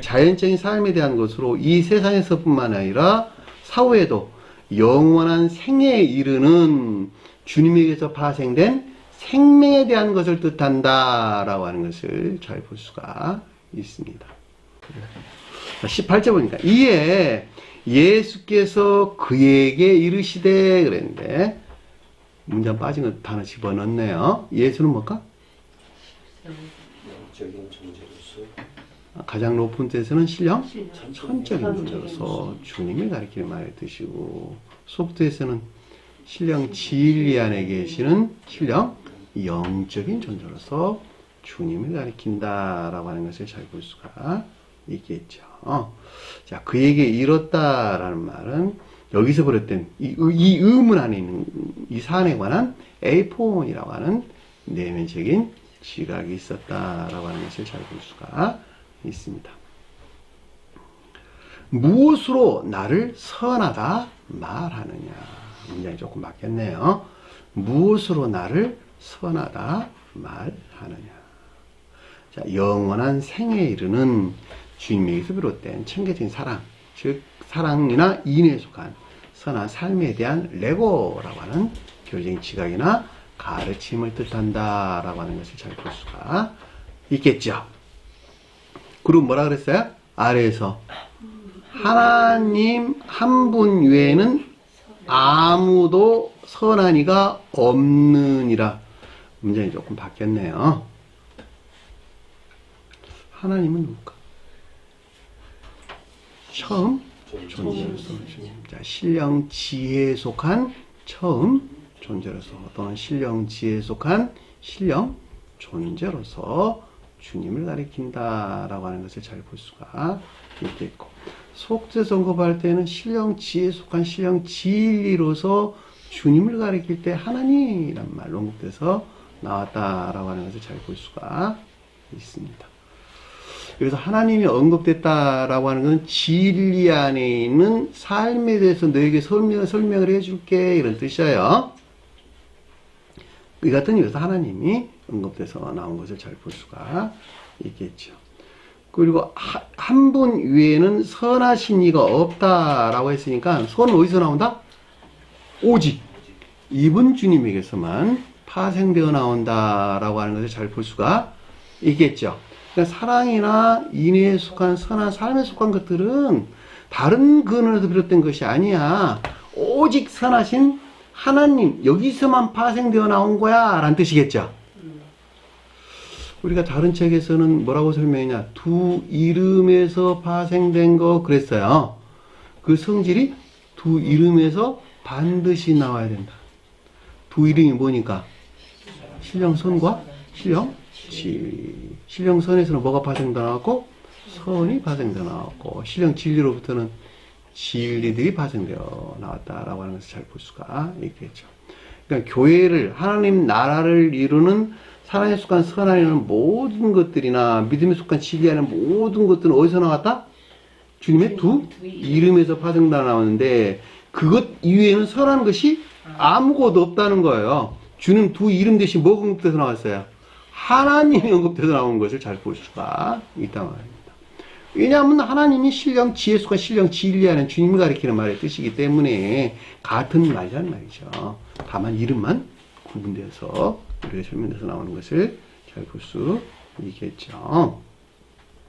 자연적인 삶에 대한 것으로 이 세상에서뿐만 아니라 사후에도 영원한 생애에 이르는 주님에게서 파생된 생명에 대한 것을 뜻한다라고 하는 것을 잘 볼 수가 있습니다. 18절 보니까 이에 예수께서 그에게 이르시되 그랬는데 문장 빠진 거 단어 집어넣네요. 예수는 뭘까? 영적인 존재로서 가장 높은 뜻에서는 신령 천적인 존재로서 주님을 가리키는 말의 뜻이고 속뜻에서는 신령 진리 안에 계시는 신령 영적인 존재로서 주님을 가리킨다라고 하는 것을 잘 볼 수가 있겠죠. 자, 그에게 이뤘다라는 말은 여기서 버렸던 이 의문 안에 있는 이 사안에 관한 에이폰이라고 하는 내면적인 지각이 있었다라고 하는 것을 잘 볼 수가 있습니다. 무엇으로 나를 선하다 말하느냐. 문장이 조금 바뀌었네요. 무엇으로 나를 선하다 말하느냐. 자, 영원한 생에 이르는 주님에게서 비롯된 청계적인 사랑, 즉 사랑이나 인에 속한 선한 삶에 대한 레고라고 하는 교리적인 지각이나 가르침을 뜻한다라고 하는 것을 잘 볼 수가 있겠죠. 그리고 뭐라 그랬어요? 아래에서 하나님 한 분 외에는 아무도 선한 이가 없느니라. 문장이 조금 바뀌었네요. 하나님은 누굴까? 처음 존재로서 자, 신령 지혜에 속한 처음 존재로서 또는 신령 지혜에 속한 신령 존재로서 주님을 가리킨다라고 하는 것을 잘 볼 수가 있겠고 속죄 언급할 때는 신령 지혜에 속한 신령 진리로서 주님을 가리킬 때 하나님이란 말로 언급돼서 나왔다라고 하는 것을 잘 볼 수가 있습니다. 그래서 하나님이 언급됐다라고 하는 것은 진리 안에 있는 삶에 대해서 너에게 설명을 해줄게 이런 뜻이에요. 이 같은 이유에서 하나님이 언급돼서 나온 것을 잘 볼 수가 있겠죠. 그리고 한 분 외에는 선하신 이가 없다라고 했으니까 선은 어디서 나온다? 오직 이분 주님에게서만 파생되어 나온다라고 하는 것을 잘 볼 수가 있겠죠. 그러니까 사랑이나 인애에 속한 선한 삶에 속한 것들은 다른 근원에서 비롯된 것이 아니야. 오직 선하신 하나님 여기서만 파생되어 나온 거야 라는 뜻이겠죠. 우리가 다른 책에서는 뭐라고 설명했냐, 두 이름에서 파생된 거 그랬어요. 그 성질이 두 이름에서 반드시 나와야 된다. 두 이름이 뭐니까? 신령선과 신령진리. 신령선에서는 뭐가 파생되어 나왔고 선이 파생되어 나왔고 신령진리로부터는 진리들이 파생되어 나왔다라고 하는 것을 잘 볼 수가 있겠죠. 그러니까 교회를 하나님 나라를 이루는 사랑에 속한 선안에 있는 모든 것들이나 믿음에 속한 진리에 있는 모든 것들은 어디서 나왔다? 주님의 두 이름에서 파생되어 나왔는데 그것 이외에는 선한 것이 아무것도 없다는 거예요. 주님 두 이름 대신 뭐가 언급돼서 나왔어요? 하나님이 언급돼서 나온 것을 잘 볼 수가 있단 말입니다. 왜냐하면 하나님이 신령, 지혜수가 신령, 진리하는 주님이 가리키는 말의 뜻이기 때문에 같은 말이란 말이죠. 다만 이름만 구분되어서 우리가 설명돼서 나오는 것을 잘 볼 수 있겠죠.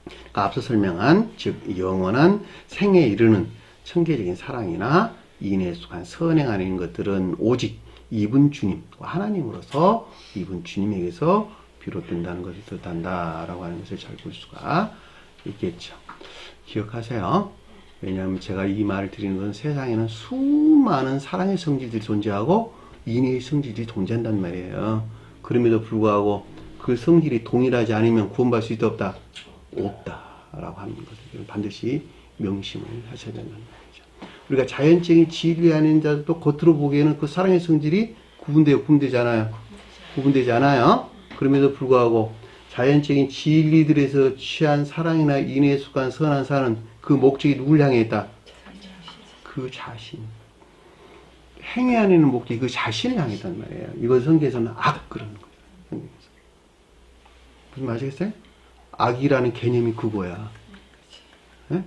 그러니까 앞서 설명한 즉 영원한 생에 이르는 천계적인 사랑이나 인애에 속한 선행 안에 있는 것들은 오직 이분 주님, 하나님으로서 이분 주님에게서 비롯된다는 것을 뜻한다라고 하는 것을 잘 볼 수가 있겠죠. 기억하세요. 왜냐하면 제가 이 말을 드리는 것은 세상에는 수많은 사랑의 성질들이 존재하고 인애의 성질들이 존재한단 말이에요. 그럼에도 불구하고 그 성질이 동일하지 않으면 구원받을 수 있다 없다? 없다라고 하는 것을 반드시 명심을 하셔야 된다는 말이죠. 우리가 자연적인 진리 아닌 자들도 겉으로 보기에는 그 사랑의 성질이 구분되지 않아요. 구분되지 않아요. 그럼에도 불구하고 자연적인 진리들에서 취한 사랑이나 인애에 속한 선한 사는 그 목적이 누굴 향해 있다? 그 자신. 행위 안에 있는 목적이 그 자신을 향해 있단 말이에요. 이건 성경에서는 악 그러는 거예요. 성경에서. 무슨 말이겠어요? 악이라는 개념이 그거야. 네?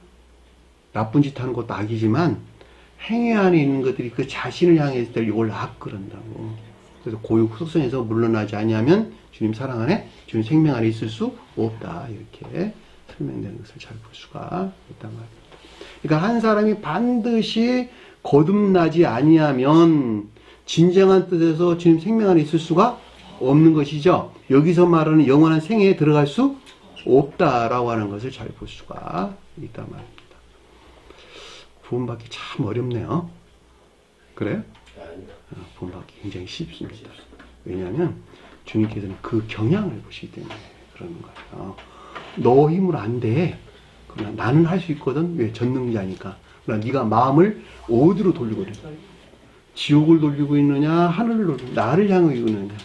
나쁜 짓 하는 것도 악이지만 행위 안에 있는 것들이 그 자신을 향해 있을 때 이걸 악 그런다고. 그래서 고육 속성에서 물러나지 아니하면 주님 사랑 안에 주님 생명 안에 있을 수 없다. 이렇게 설명되는 것을 잘 볼 수가 있단 말입니다. 그러니까 한 사람이 반드시 거듭나지 아니하면 진정한 뜻에서 주님 생명 안에 있을 수가 없는 것이죠. 여기서 말하는 영원한 생애에 들어갈 수 없다라고 하는 것을 잘 볼 수가 있단 말입니다. 구원받기 참 어렵네요. 그래요? 구원받기 굉장히 쉽습니다. 왜냐하면 주님께서는 그 경향을 보시기 때문에 그러는 거예요. 너 힘으로 안 돼. 그러나 나는 할 수 있거든. 왜? 전능자니까. 그러나 네가 마음을 어디로 돌리고 있느냐. 지옥을 돌리고 있느냐 하늘을 돌리고 나를 향하고 있느냐.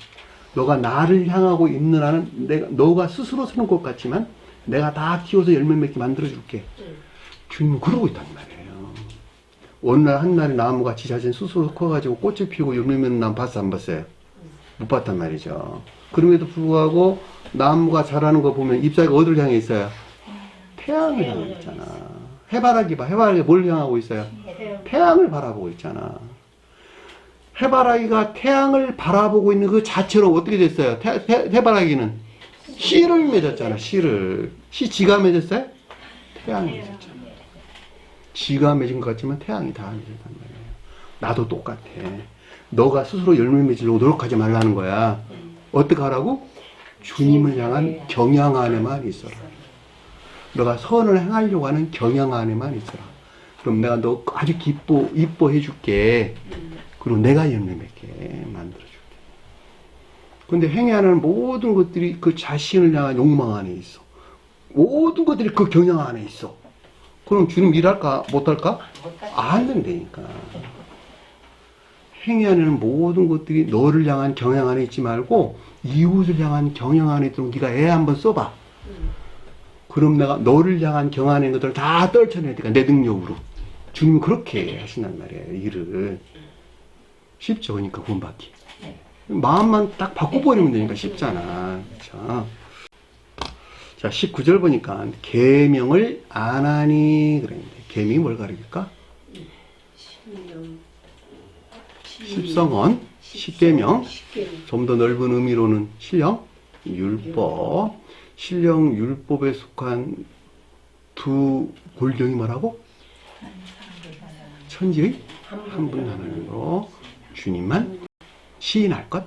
너가 나를 향하고 있는 한은 너가 스스로 서는 것 같지만 내가 다 키워서 열매 맺게 만들어줄게. 주님은 그러고 있단 말이에요. 어느 날 한날에 나무가 지 자신 스스로 커가지고 꽃을 피우고 열매 맺는 나무 봤어 안 봤어요? 못 봤단 말이죠. 그럼에도 불구하고 나무가 자라는 거 보면 잎사귀가 어디를 향해 있어요? 태양을 향해 있잖아. 해바라기 봐. 해바라기 뭘 향하고 있어요? 태양을 바라보고 있잖아. 해바라기가 태양을 바라보고 있는 그 자체로 어떻게 됐어요? 해바라기는 씨를 맺었잖아. 씨를. 씨 지가 맺었어요? 태양이 맺었잖아. 지가 맺은 것 같지만 태양이 다 맺었단 말이에요. 나도 똑같아. 너가 스스로 열매 맺으려고 노력하지 말라는 거야. 어떻게 하라고? 주님을 향한 경향 안에만 있어라. 너가 선을 행하려고 하는 경향 안에만 있어라. 그럼 내가 너 아주 이뻐해 줄게. 그리고 내가 열매 맺게 만들어 줄게. 근데 행해하는 모든 것들이 그 자신을 향한 욕망 안에 있어. 모든 것들이 그 경향 안에 있어. 그럼 주님 일할까? 못할까? 안 된다니까. 행해하는 모든 것들이 너를 향한 경향 안에 있지 말고 이웃을 향한 경향 안에 있도록 네가 애 한번 써봐. 그럼 내가 너를 향한 경향 안에 있는 것들을 다 떨쳐내야 돼. 내 능력으로. 주님은 그렇게 하신단 말이에요. 일을. 쉽죠. 그러니까 구원받기. 마음만 딱 바꿔버리면 되니까 쉽잖아. 그렇죠? 자, 19절 보니까 계명을 안 하니 그랬는데 계명이 뭘 가르칠까? 십성언, 십계명, 좀 더 넓은 의미로는 신령, 율법, 신령, 율법에 속한 두 골경이 뭐라고? 천지의 한 분 하나님으로 주님만 시인할 것,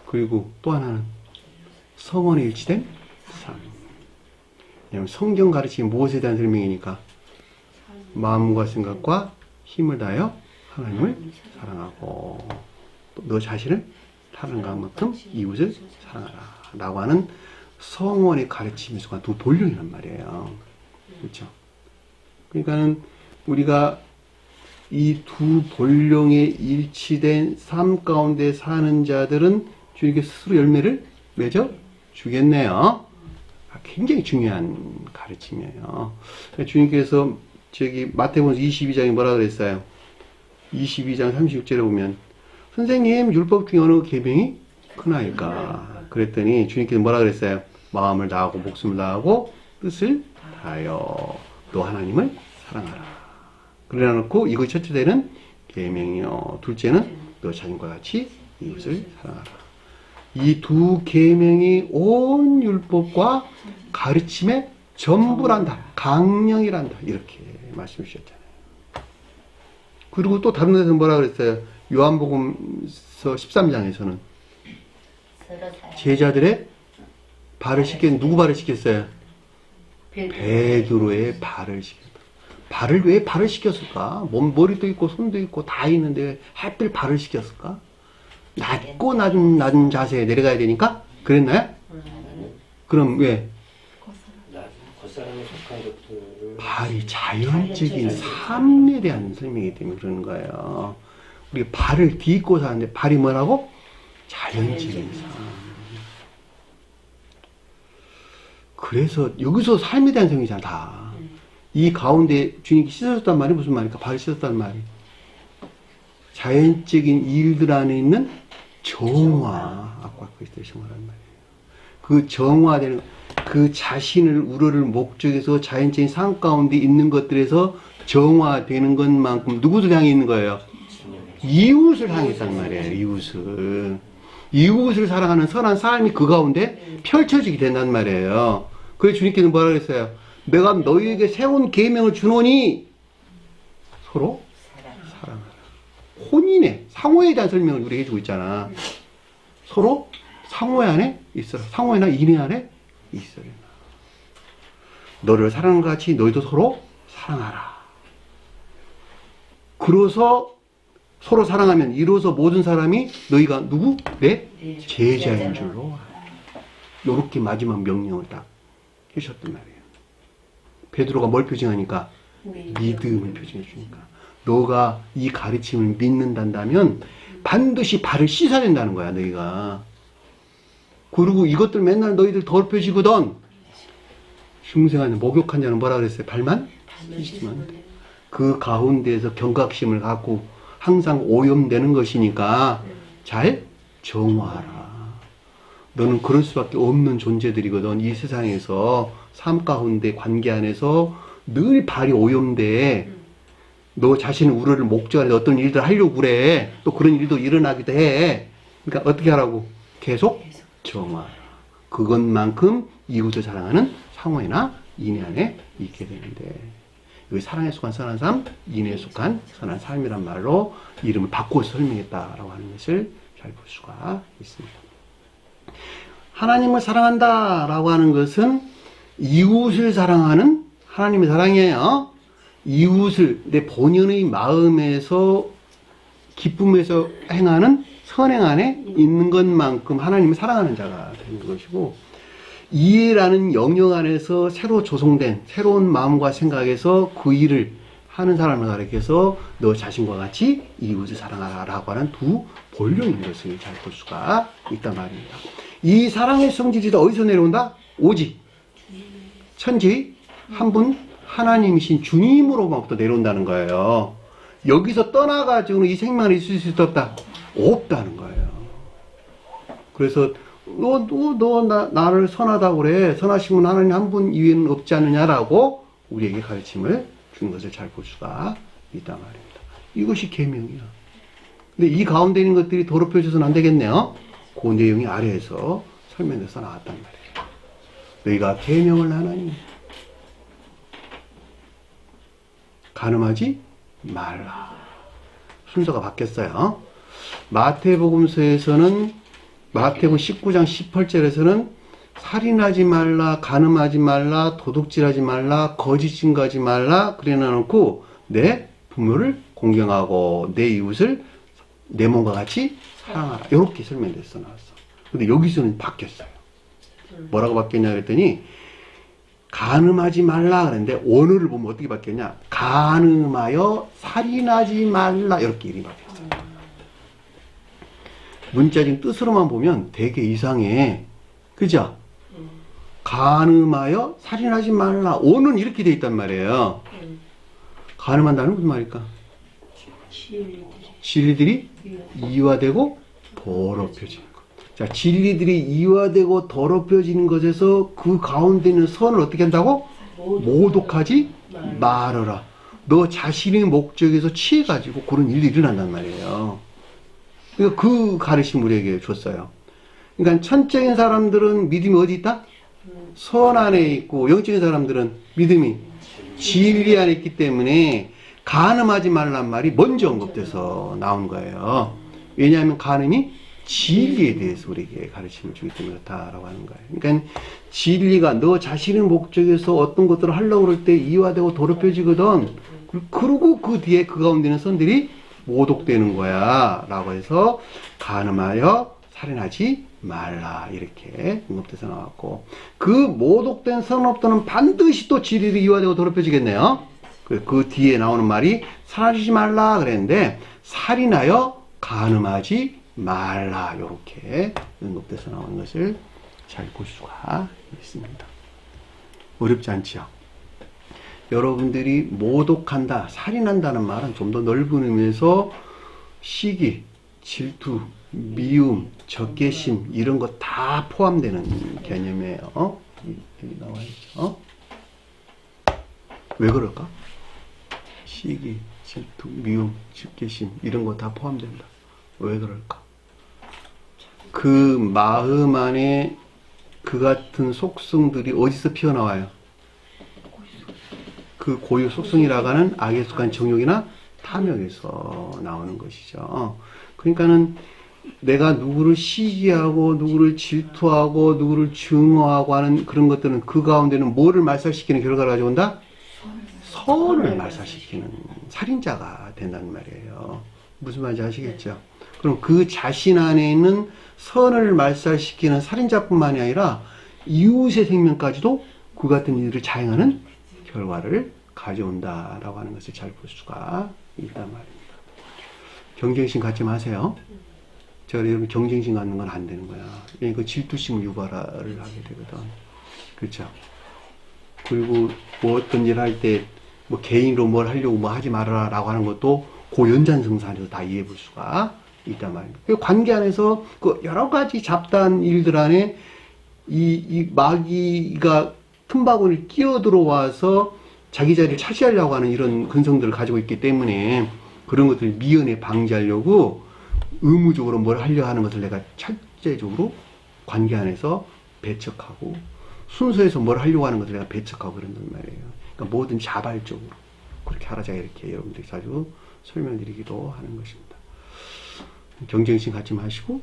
그리고 또 하나는 성원에 일치된 삶. 왜냐하면 성경 가르치는 무엇에 대한 설명이니까 마음과 생각과 힘을 다하여 하나님을 사랑하고 또 너 자신을 사랑하는 만큼 이웃을 사랑하라 라고 하는 성원의 가르침에 속한 두 본령이란 말이에요. 그렇죠? 그러니까는 우리가 이 두 본령에 일치된 삶 가운데 사는 자들은 주님께 스스로 열매를 맺어 주겠네요. 굉장히 중요한 가르침이에요. 주님께서 저기 마태복음 22장에 뭐라 그랬어요? 22장 36절에 보면 선생님 율법 중에 어느 계명이 크나이까? 그랬더니 주님께서 뭐라 그랬어요? 마음을 다하고 목숨을 다하고 뜻을 하여 너 하나님을 사랑하라. 그래 놓고 이거 첫째 되는 계명이요. 둘째는 너 자신과 같이 이웃을 사랑하라. 이 두 계명이 온 율법과 가르침의 전부란다. 강령이란다. 이렇게 말씀해 주셨잖아요. 그리고 또 다른 데서 뭐라 그랬어요? 요한복음서 13장에서는 제자들의 발을 누구 발을 씻겼어요? 베드로의 발을 씻겼다. 발을 왜 발을 씻겼을까? 머리도 있고 손도 있고 다 있는데 하필 발을 씻겼을까? 낮고 낮은 자세에 내려가야 되니까? 그랬나요? 그럼 왜? 발이 자연적인 삶에 대한 설명이기 때문에 그러는 거예요. 우리 발을 딛고 사는데 발이 뭐라고? 자연적인 삶. 그래서 여기서 삶에 대한 설명이잖아 다. 이 가운데 주님이 씻어줬단 말이 무슨 말일까? 발을 씻었단 말이 자연적인 일들 안에 있는 정화, 아까 그리스도의 정화란 말이에요. 그 정화되는 그 자신을 우러를 목적에서 자연적인 삶 가운데 있는 것들에서 정화되는 것만큼 누구를 향해 있는 거예요? 이웃을 향해 있단 말이에요. 이웃을 사랑하는 선한 삶이 그 가운데 펼쳐지게 된단 말이에요. 그래서 주님께서 뭐라 그랬어요? 내가 너희에게 세운 계명을 주노니 서로 사랑하라. 혼인의 상호에 대한 설명을 우리에게 해주고 있잖아. 서로 상호 안에 있어라. 상호나 인해 안에 있어라. 너를 사랑하는 것 같이 너희도 서로 사랑하라. 그래서 서로 사랑하면 이로써 모든 사람이 너희가 누구? 내 제자인 줄로 이렇게 마지막 명령을 딱 해주셨단 말이에요. 베드로가 뭘 표징하니까? 믿음을 표징해 주니까. 너가 이 가르침을 믿는다면 반드시 발을 씻어야 된다는 거야, 너희가. 그리고 이것들 맨날 너희들 더럽혀지거든. 흉생하는 목욕한 자는 뭐라 그랬어요? 발만 씻으면 돼. 그 가운데에서 경각심을 갖고 항상 오염되는 것이니까 잘 정화하라. 너는 그럴 수밖에 없는 존재들이거든. 이 세상에서 삶 가운데 관계 안에서 늘 발이 오염돼. 너 자신은 우려를 목적으로 어떤 일들 하려고 그래. 또 그런 일도 일어나기도 해. 그러니까 어떻게 하라고? 계속 정화하라. 그것만큼 이웃을 사랑하는 상호나 인해 안에 있게 되는데, 여기 사랑에 속한 선한 삶, 인해에 속한 선한 삶이란 말로 이름을 바꿔서 설명했다라고 하는 것을 잘 볼 수가 있습니다. 하나님을 사랑한다라고 하는 것은 이웃을 사랑하는 하나님의 사랑이에요. 이웃을 내 본연의 마음에서 기쁨에서 행하는 선행 안에 있는 것만큼 하나님을 사랑하는 자가 되는 것이고, 이해라는 영역 안에서 새로 조성된 새로운 마음과 생각에서 그 일을 하는 사람을 가리켜서 너 자신과 같이 이웃을 사랑하라 라고 하는 두 본령인 것을 잘 볼 수가 있단 말입니다. 이 사랑의 성질이 다 어디서 내려온다? 오직 천지 한 분 하나님이신 주님으로부터 내려온다는 거예요. 여기서 떠나가지고는 이 생명을 있을 수 없다. 없다는 거예요. 그래서 나를 선하다고 그래. 선하신 분 하나님 한 분 이외에는 없지 않느냐라고 우리에게 가르침을 준 것을 잘 볼 수가 있단 말입니다. 이것이 계명이야. 근데 이 가운데 있는 것들이 더럽혀져서는 안 되겠네요. 그 내용이 아래에서 설명돼서 나왔단 말이에요. 너희가 계명을 하나니 간음하지 말라. 순서가 바뀌었어요. 마태복음서에서는 마태복음 19장 18절에서는 살인하지 말라, 간음하지 말라, 도둑질하지 말라, 거짓 증거하지 말라 그래 놔놓고 내 부모를 공경하고 내 이웃을 내 몸과 같이 사랑하라. 이렇게 설명돼서 나왔어. 근데 여기서는 바뀌었어요. 뭐라고 바뀌었냐 그랬더니 간음하지 말라 그랬는데 원어를 보면 어떻게 바뀌었냐? 간음하여 살인하지 말라 이렇게 이름이 바뀌었어요. 문자적인 뜻으로만 보면 되게 이상해. 그죠? 간음하여 살인하지 말라. 오는 이렇게 돼 있단 말이에요. 간음한다는 무슨 말일까? 진리들이 이화되고 더럽혀지는 것. 자, 진리들이 이화되고 더럽혀지는 것에서 그 가운데 있는 선을 어떻게 한다고? 모독하지 말아라. 너 자신의 목적에서 취해가지고 그런 일이 일어난단 말이에요. 그러니까 그 가르침을 우리에게 줬어요. 그러니까 천적인 사람들은 믿음이 어디 있다? 선 안에 있고, 영적인 사람들은 믿음이 진리 안에 있기 때문에 간음하지 말란 말이 먼저 언급돼서 나온 거예요. 왜냐하면 간음이 진리에 대해서 우리에게 가르침을 주기 때문에 그렇다라고 하는 거예요. 그러니까 진리가 너 자신의 목적에서 어떤 것들을 하려고 그럴 때 이화되고 더럽혀지거든. 그리고 그 뒤에 그 가운데 있는 선들이 모독되는 거야 라고 해서 간음하여 살인하지 말라 이렇게 언급돼서 나왔고, 그 모독된 선업도는 반드시 또 진리로 이화되고 더럽혀지겠네요. 그 뒤에 나오는 말이 살인하지 말라 그랬는데 살인하여 간음하지 말라 이렇게 언급돼서 나오는 것을 잘 볼 수가 있습니다. 어렵지 않죠? 여러분들이 모독한다, 살인한다는 말은 좀 더 넓은 의미에서 시기, 질투, 미움, 적개심 이런 거 다 포함되는 개념이에요. 여기 나와 있죠. 왜 그럴까? 시기, 질투, 미움, 적개심 이런 거 다 포함된다. 왜 그럴까? 그 마음 안에 그 같은 속성들이 어디서 피어나와요? 그 고유 속성이라고 하는 악에 속한 정욕이나 탐욕에서 나오는 것이죠. 그러니까는 내가 누구를 시기하고 누구를 질투하고 누구를 증오하고 하는 그런 것들은 그 가운데는 뭐를 말살시키는 결과를 가져온다? 선을 말살시키는 살인자가 된다는 말이에요. 무슨 말인지 아시겠죠? 그럼 그 자신 안에 있는 선을 말살시키는 살인자뿐만이 아니라 이웃의 생명까지도 그 같은 일을 자행하는 결과를 가져온다라고 하는 것을 잘 볼 수가 있단 말입니다. 경쟁심 갖지 마세요. 제가 여러분 경쟁심 갖는 건 안 되는 거야. 왜냐면 그 질투심을 유발을 하게 되거든. 그렇죠? 그리고 뭐 어떤 일 할 때 뭐 개인으로 뭘 하려고 뭐 하지 말아라 라고 하는 것도 그 연장성사 안에서 다 이해해 볼 수가 있단 말입니다. 그 관계 안에서 그 여러 가지 잡다한 일들 안에 이 마귀가 틈바구니를 끼어 들어와서 자기 자리를 차지하려고 하는 이런 근성들을 가지고 있기 때문에 그런 것들을 미연에 방지하려고 의무적으로 뭘 하려 하는 것을 내가 철저적으로 관계 안에서 배척하고 순서에서 뭘 하려고 하는 것을 내가 배척하고 그런단 말이에요. 그러니까 뭐든 자발적으로 그렇게 하라자 이렇게 여러분들이 자주 설명드리기도 하는 것입니다. 경쟁심 갖지 마시고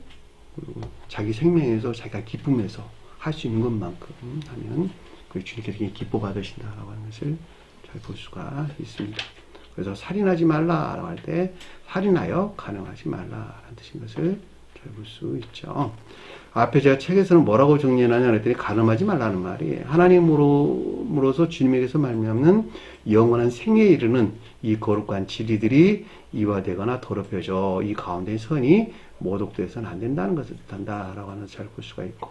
그리고 자기 생명에서 자기가 기쁨에서 할 수 있는 것만큼 하면 그 주님께서 기뻐 받으신다라고 하는 것을 잘 볼 수가 있습니다. 그래서 살인하지 말라라고 할 때 살인하여 간음하지 말라라는 뜻인 것을 잘 볼 수 있죠. 앞에 제가 책에서는 뭐라고 정리해놨냐 그랬더니 간음하지 말라는 말이 하나님으로서 주님에게서 말미암는 영원한 생애에 이르는 이 거룩한 진리들이 이화되거나 더럽혀져 이 가운데 선이 모독돼서는 안 된다는 것을 뜻한다라고 하는 것을 잘 볼 수가 있고,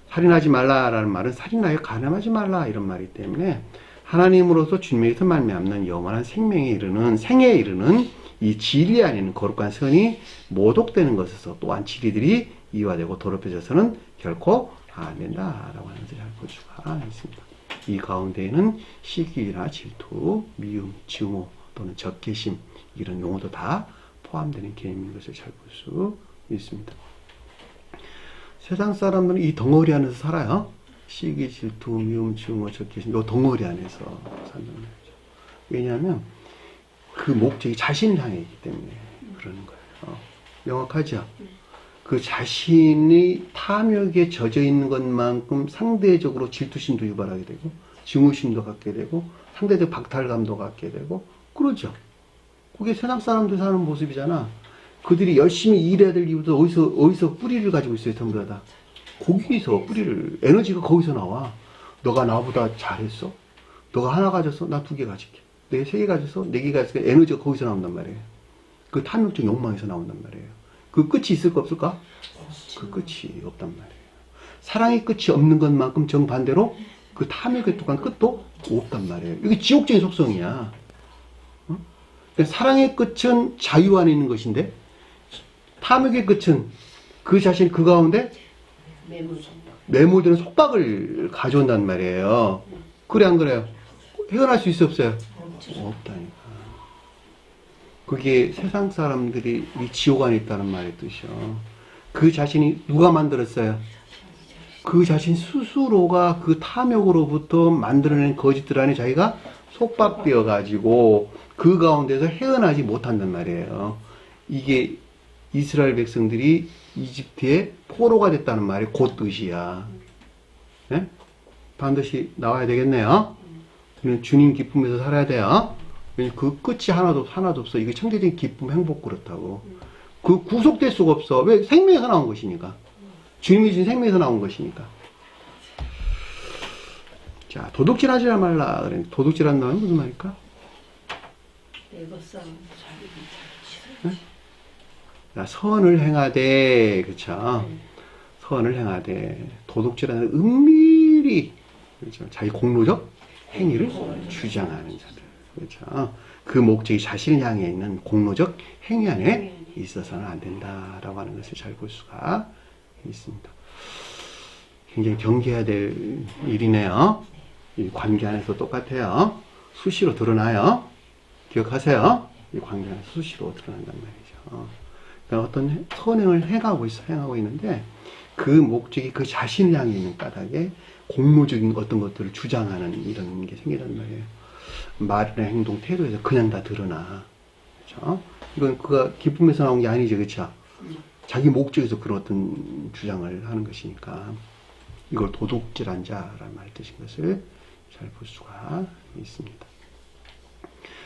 살인하지 말라라는 말은 살인하여 간음하지 말라 이런 말이기 때문에 하나님으로서 주님에게서 말미암는 영원한 생명에 이르는 생애에 이르는 이 진리 안에 있는 거룩한 선이 모독되는 것에서 또한 진리들이 이화되고 더럽혀져서는 결코 안 된다라고 하는 것을 잘 볼 수가 있습니다. 이 가운데에는 시기나 질투, 미움, 증오 또는 적개심 이런 용어도 다 포함되는 개념인 것을 잘 볼 수 있습니다. 세상 사람들은 이 덩어리 안에서 살아요. 시기, 질투, 미움, 증오, 적개심 이 덩어리 안에서 산다는 거죠. 왜냐하면 그 목적이 자신을 향해 있기 때문에 그러는 거예요. 명확하죠? 그 자신이 탐욕에 젖어 있는 것만큼 상대적으로 질투심도 유발하게 되고 증오심도 갖게 되고 상대적 박탈감도 갖게 되고 그러죠. 그게 세상 사람들 사는 모습이잖아. 그들이 열심히 일해야 될 이유도 어디서 뿌리를 가지고 있어요. 전부 다 거기서 뿌리를, 에너지가 거기서 나와. 너가 나보다 잘했어? 너가 하나 가졌어? 나 2개 가질게. 내가 3개 가졌어? 4개 가졌어? 에너지가 거기서 나온단 말이에요. 그 탐욕적 욕망에서 나온단 말이에요. 그 끝이 있을까 없을까? 그 끝이 없단 말이에요. 사랑의 끝이 없는 것만큼 정반대로 그 탐욕에 속한 끝도 없단 말이에요. 이게 지옥적인 속성이야. 그러니까 사랑의 끝은 자유 안에 있는 것인데 탐욕의 끝은 그 자신 그 가운데 매몰되는 속박을 가져온단 말이에요. 그래 안 그래요? 헤어날 수 있어 없어요? 없다니까. 그게 세상 사람들이 이 지옥 안에 있다는 말의 뜻이요. 그 자신이 누가 만들었어요? 그 자신 스스로가 그 탐욕으로부터 만들어낸 거짓들 안에 자기가 속박되어 가지고 그 가운데서 헤어나지 못한단 말이에요. 이게 이스라엘 백성들이 이집트의 포로가 됐다는 말이 그 뜻이야. 네? 반드시 나와야 되겠네요. 우리는 주님 기쁨에서 살아야 돼요. 그 끝이 하나도 없어. 이게 천대적인 기쁨, 행복 그렇다고. 그 구속될 수가 없어. 왜? 생명에서 나온 것이니까. 주님이 주신 생명에서 나온 것이니까. 자, 도둑질하지 말라. 그래. 도둑질한다는 말은 무슨 말일까? 네? 자, 선을 행하되, 그쵸? 선을 행하되, 도둑질하는 은밀히, 그렇죠? 자기 공로적 행위를 주장하는 자들. 그렇죠? 그 목적이 자신을 향해 있는 공로적 행위 안에 있어서는 안 된다라고 하는 것을 잘 볼 수가 있습니다. 굉장히 경계해야 될 일이네요. 이 관계 안에서 똑같아요. 수시로 드러나요. 기억하세요. 이 관계 안에서 수시로 드러난단 말이죠. 그러니까 어떤 선행을 행하고 있는데 그 목적이 그 자신을 향해 있는 까닭에 공로적인 어떤 것들을 주장하는 이런 게 생기단 말이에요. 말이나 행동, 태도에서 그냥 다 드러나. 그렇죠? 이건 그가 기쁨에서 나온 게 아니죠. 그렇죠? 자기 목적에서 그런 어떤 주장을 하는 것이니까 이걸 도둑질한 자라는 말의 뜻인 것을 잘 볼 수가 있습니다.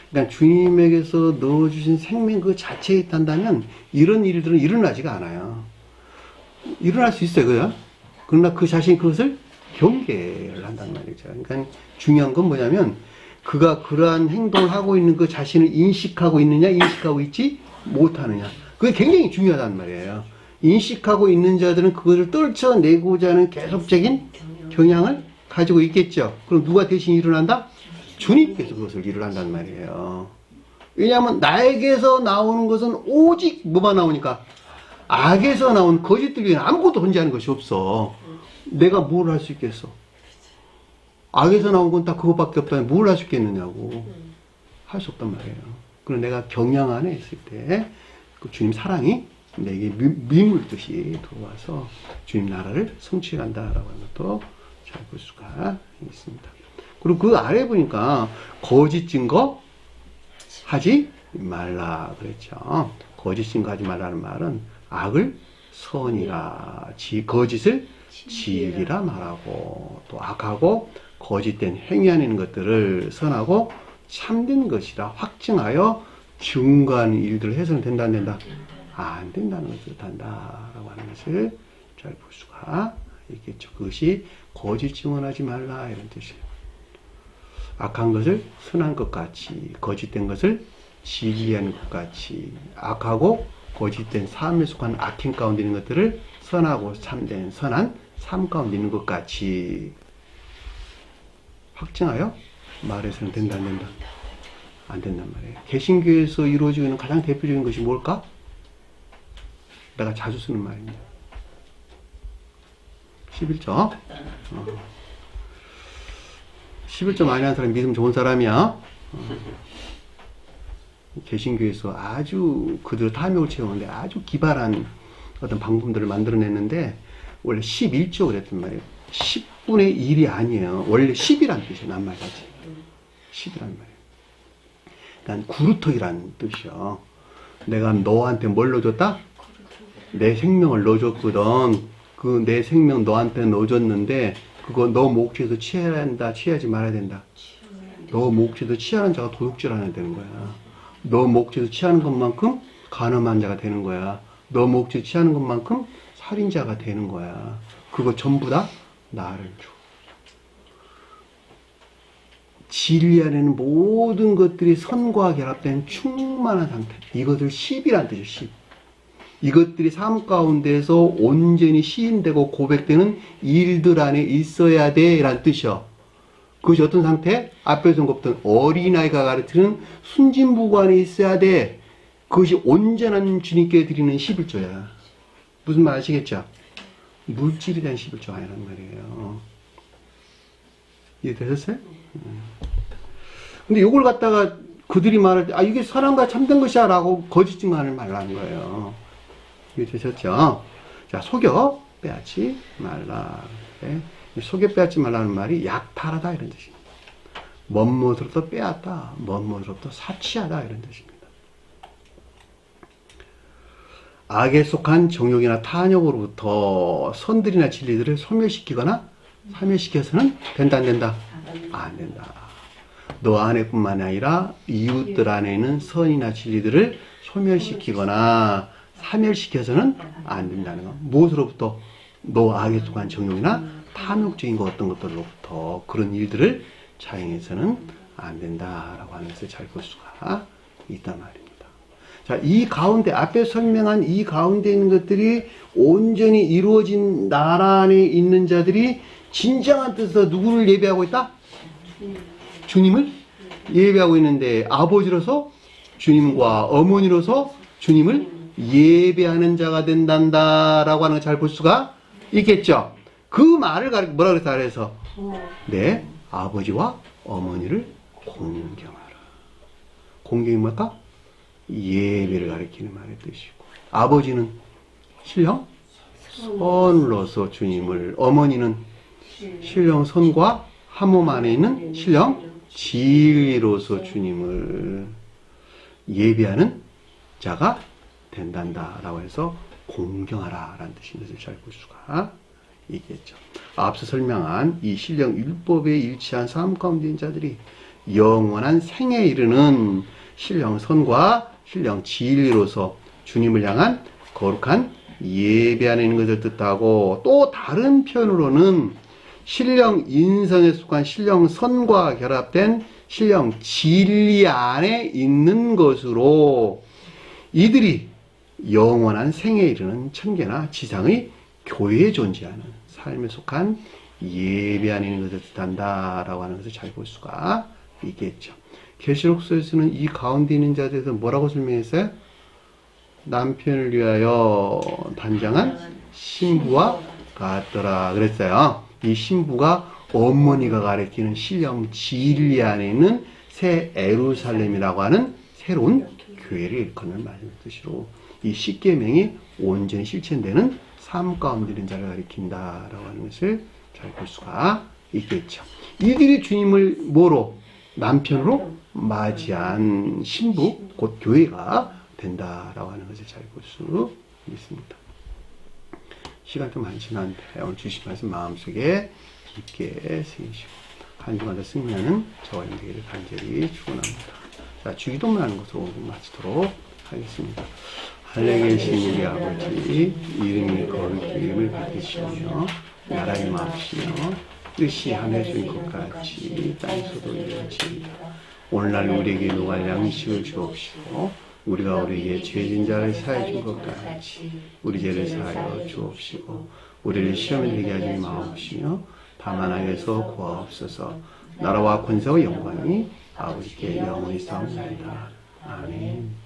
그러니까 주님에게서 넣어주신 생명 그 자체에 있단다면 이런 일들은 일어나지가 않아요. 일어날 수 있어요. 그죠? 그러나 그 자신이 그것을 경계를 한단 말이죠. 그러니까 중요한 건 뭐냐면 그가 그러한 행동을 하고 있는 그 자신을 인식하고 있느냐, 인식하고 있지 못하느냐. 그게 굉장히 중요하단 말이에요. 인식하고 있는 자들은 그것을 떨쳐내고자 하는 계속적인 경향을 가지고 있겠죠. 그럼 누가 대신 일어난다? 주님께서 그것을 일어난단 말이에요. 왜냐하면 나에게서 나오는 것은 오직 뭐만 나오니까 악에서 나온 거짓들 위에 아무것도 존재하는 것이 없어. 내가 뭘 할 수 있겠어? 악에서 나온 건 다 그것밖에 없다면 뭘 할 수 있겠느냐고. 할 수 없단 말이에요. 그럼 내가 경향 안에 있을 때 그 주님 사랑이 내게 미물듯이 들어와서 주님 나라를 성취해 간다라고 하는 것도 잘 볼 수가 있습니다. 그리고 그 아래 보니까 거짓 증거 하지 말라 그랬죠. 거짓 증거 하지 말라는 말은 악을 선이라, 거짓을 진리라 말하고, 또 악하고 거짓된 행위하는 있는 것들을 선하고 참된 것이라 확증하여 증거하는 일들을 해서는 된다 안 된다? 안 된다는 것을 뜻한다라고 하는 것을 잘 볼 수가 있겠죠. 그것이 거짓 증언하지 말라 이런 뜻이에요. 악한 것을 선한 것 같이, 거짓된 것을 진리한 것 같이, 악하고 거짓된 삶에 속한 악행 가운데 있는 것들을 선하고 참된 선한 삶 가운데 있는 것 같이 확증하여 말해서는 된다 안 된다? 안 된단 말이에요. 개신교에서 이루어지고 있는 가장 대표적인 것이 뭘까? 내가 자주 쓰는 말입니다. 11조. 11조 많이 하는 사람이 믿음 좋은 사람이야. 개신교에서 아주 그들 탐욕을 채우는데 아주 기발한 어떤 방법들을 만들어냈는데 원래 11조 그랬단 말이에요. 10분의 1이 아니에요. 원래 10이란 뜻이에요. 낱말같이. 10이란 말이에요. 그러니까 구루토이란 뜻이요. 내가 너한테 뭘 넣어줬다? 내 생명을 넣어줬거든. 그 내 생명 너한테 넣어줬는데 그거 너 목적에서 취해야 한다, 취하지 말아야 된다. 너 목적에서 취하는 자가 도둑질하는 되는 거야. 너 목적에서 취하는 것만큼 간음한 자가 되는 거야. 너 목적에서 취하는 것만큼 살인자가 되는 거야. 그거 전부 다 나를 줘. 진리 안에는 모든 것들이 선과 결합된 충만한 상태. 이것을 10이란 뜻이에요. 10. 이것들이 삶 가운데서 온전히 시인되고 고백되는 일들 안에 있어야 돼 라는 뜻이요. 그것이 어떤 상태? 앞에서 언급했던 어린아이가 가르치는 순진부구 안에 있어야 돼. 그것이 온전한 주님께 드리는 11조야. 무슨 말 아시겠죠? 물질에 대한 11조 아니란 말이에요. 이해되셨어요? 근데 이걸 갖다가 그들이 말할 때, 이게 선함과 참된 것이야 라고 거짓말을 말라는 거예요. 이해되셨죠? 자, 속여 빼앗지 말라. 네? 속여 빼앗지 말라는 말이 약탈하다 이런 뜻입니다. 멋모으로부터 빼앗다, 멋모으로부터 사치하다 이런 뜻입니다. 악에 속한 정욕이나 탐욕으로부터 선들이나 진리들을 소멸시키거나 사멸시켜서는 된다 안 된다? 안 된다. 너 안에뿐만 아니라 이웃들 안에 있는 선이나 진리들을 소멸시키거나 사멸시켜서는 안 된다는 거. 무엇으로부터? 너 악에 속한 정욕이나 탐욕적인 것 어떤 것들로부터 그런 일들을 자행해서는 안 된다라고 하는 것을 잘 볼 수가 있단 말입니다. 자, 이 가운데 앞에 설명한 이 가운데 있는 것들이 온전히 이루어진 나라 안에 있는 자들이 진정한 뜻에서 누구를 예배하고 있다? 주님을 예배하고 있는데 아버지로서 주님과 어머니로서 주님을 예배하는 자가 된단다라고 하는 걸 잘 볼 수가 있겠죠. 그 말을 뭐라 그래서 네, 아버지와 어머니를 공경하라. 공경이 뭘까? 예배를 가리키는 말의 뜻이고, 아버지는 신령 선으로서 주님을, 어머니는 신령 선과 한 몸 안에 있는 신령 진리로서 주님을 예배하는 자가 된단다라고 해서 공경하라 라는 뜻인 것을 잘 볼 수가 있겠죠. 앞서 설명한 이 신령 율법에 일치한 삶 가운데 있는 자들이 영원한 생에 이르는 신령 선과 신령 진리로서 주님을 향한 거룩한 예배 안에 있는 것을 뜻하고, 또 다른 표현으로는 신령 인성에 속한 신령 선과 결합된 신령 진리 안에 있는 것으로 이들이 영원한 생에 이르는 천계나 지상의 교회에 존재하는 삶에 속한 예배 안에 있는 것을 뜻한다라고 하는 것을 잘 볼 수가 있겠죠. 계시록서에서는 이 가운데 있는 자들에서 뭐라고 설명했어요? 남편을 위하여 단장한 신부와 같더라 그랬어요. 이 신부가 어머니가 가리키는 신령 진리 안에 있는 새 에루살렘이라고 하는 새로운 교회를 일컫는 말의 뜻으로 이 십계명이 온전히 실천되는 삶 가운데 있는 자를 가리킨다라고 하는 것을 잘 볼 수가 있겠죠. 이들이 주님을 뭐로? 남편으로 맞이한 신부, 곧 교회가 된다라고 하는 것을 잘 볼 수 있습니다. 시간 좀 많지는 않은데 오늘 주신 말씀 마음속에 깊게 새기시고 한 주간의 승리하는 저와 되기를 간절히 축원합니다. 자, 주기도문 하는 것으로 오늘 마치도록 하겠습니다. 하늘에 계신 우리 아버지, 이름이 거룩히 이름을 받으시며 나라의 마옵시며 뜻이 하늘에 준 것 같이 땅에서도 이루어지이다. 오늘날 우리에게 노할 양식을 주옵시고 우리가 우리에게 죄진 자를 사해 준 것 같이 우리 죄를 사하여 주옵시고 우리를 시험에 들게 하지 마옵시며 다만 악에서 구하옵소서. 나라와 권세와 영광이 아버지께 영원히 싸움나이다. 아멘.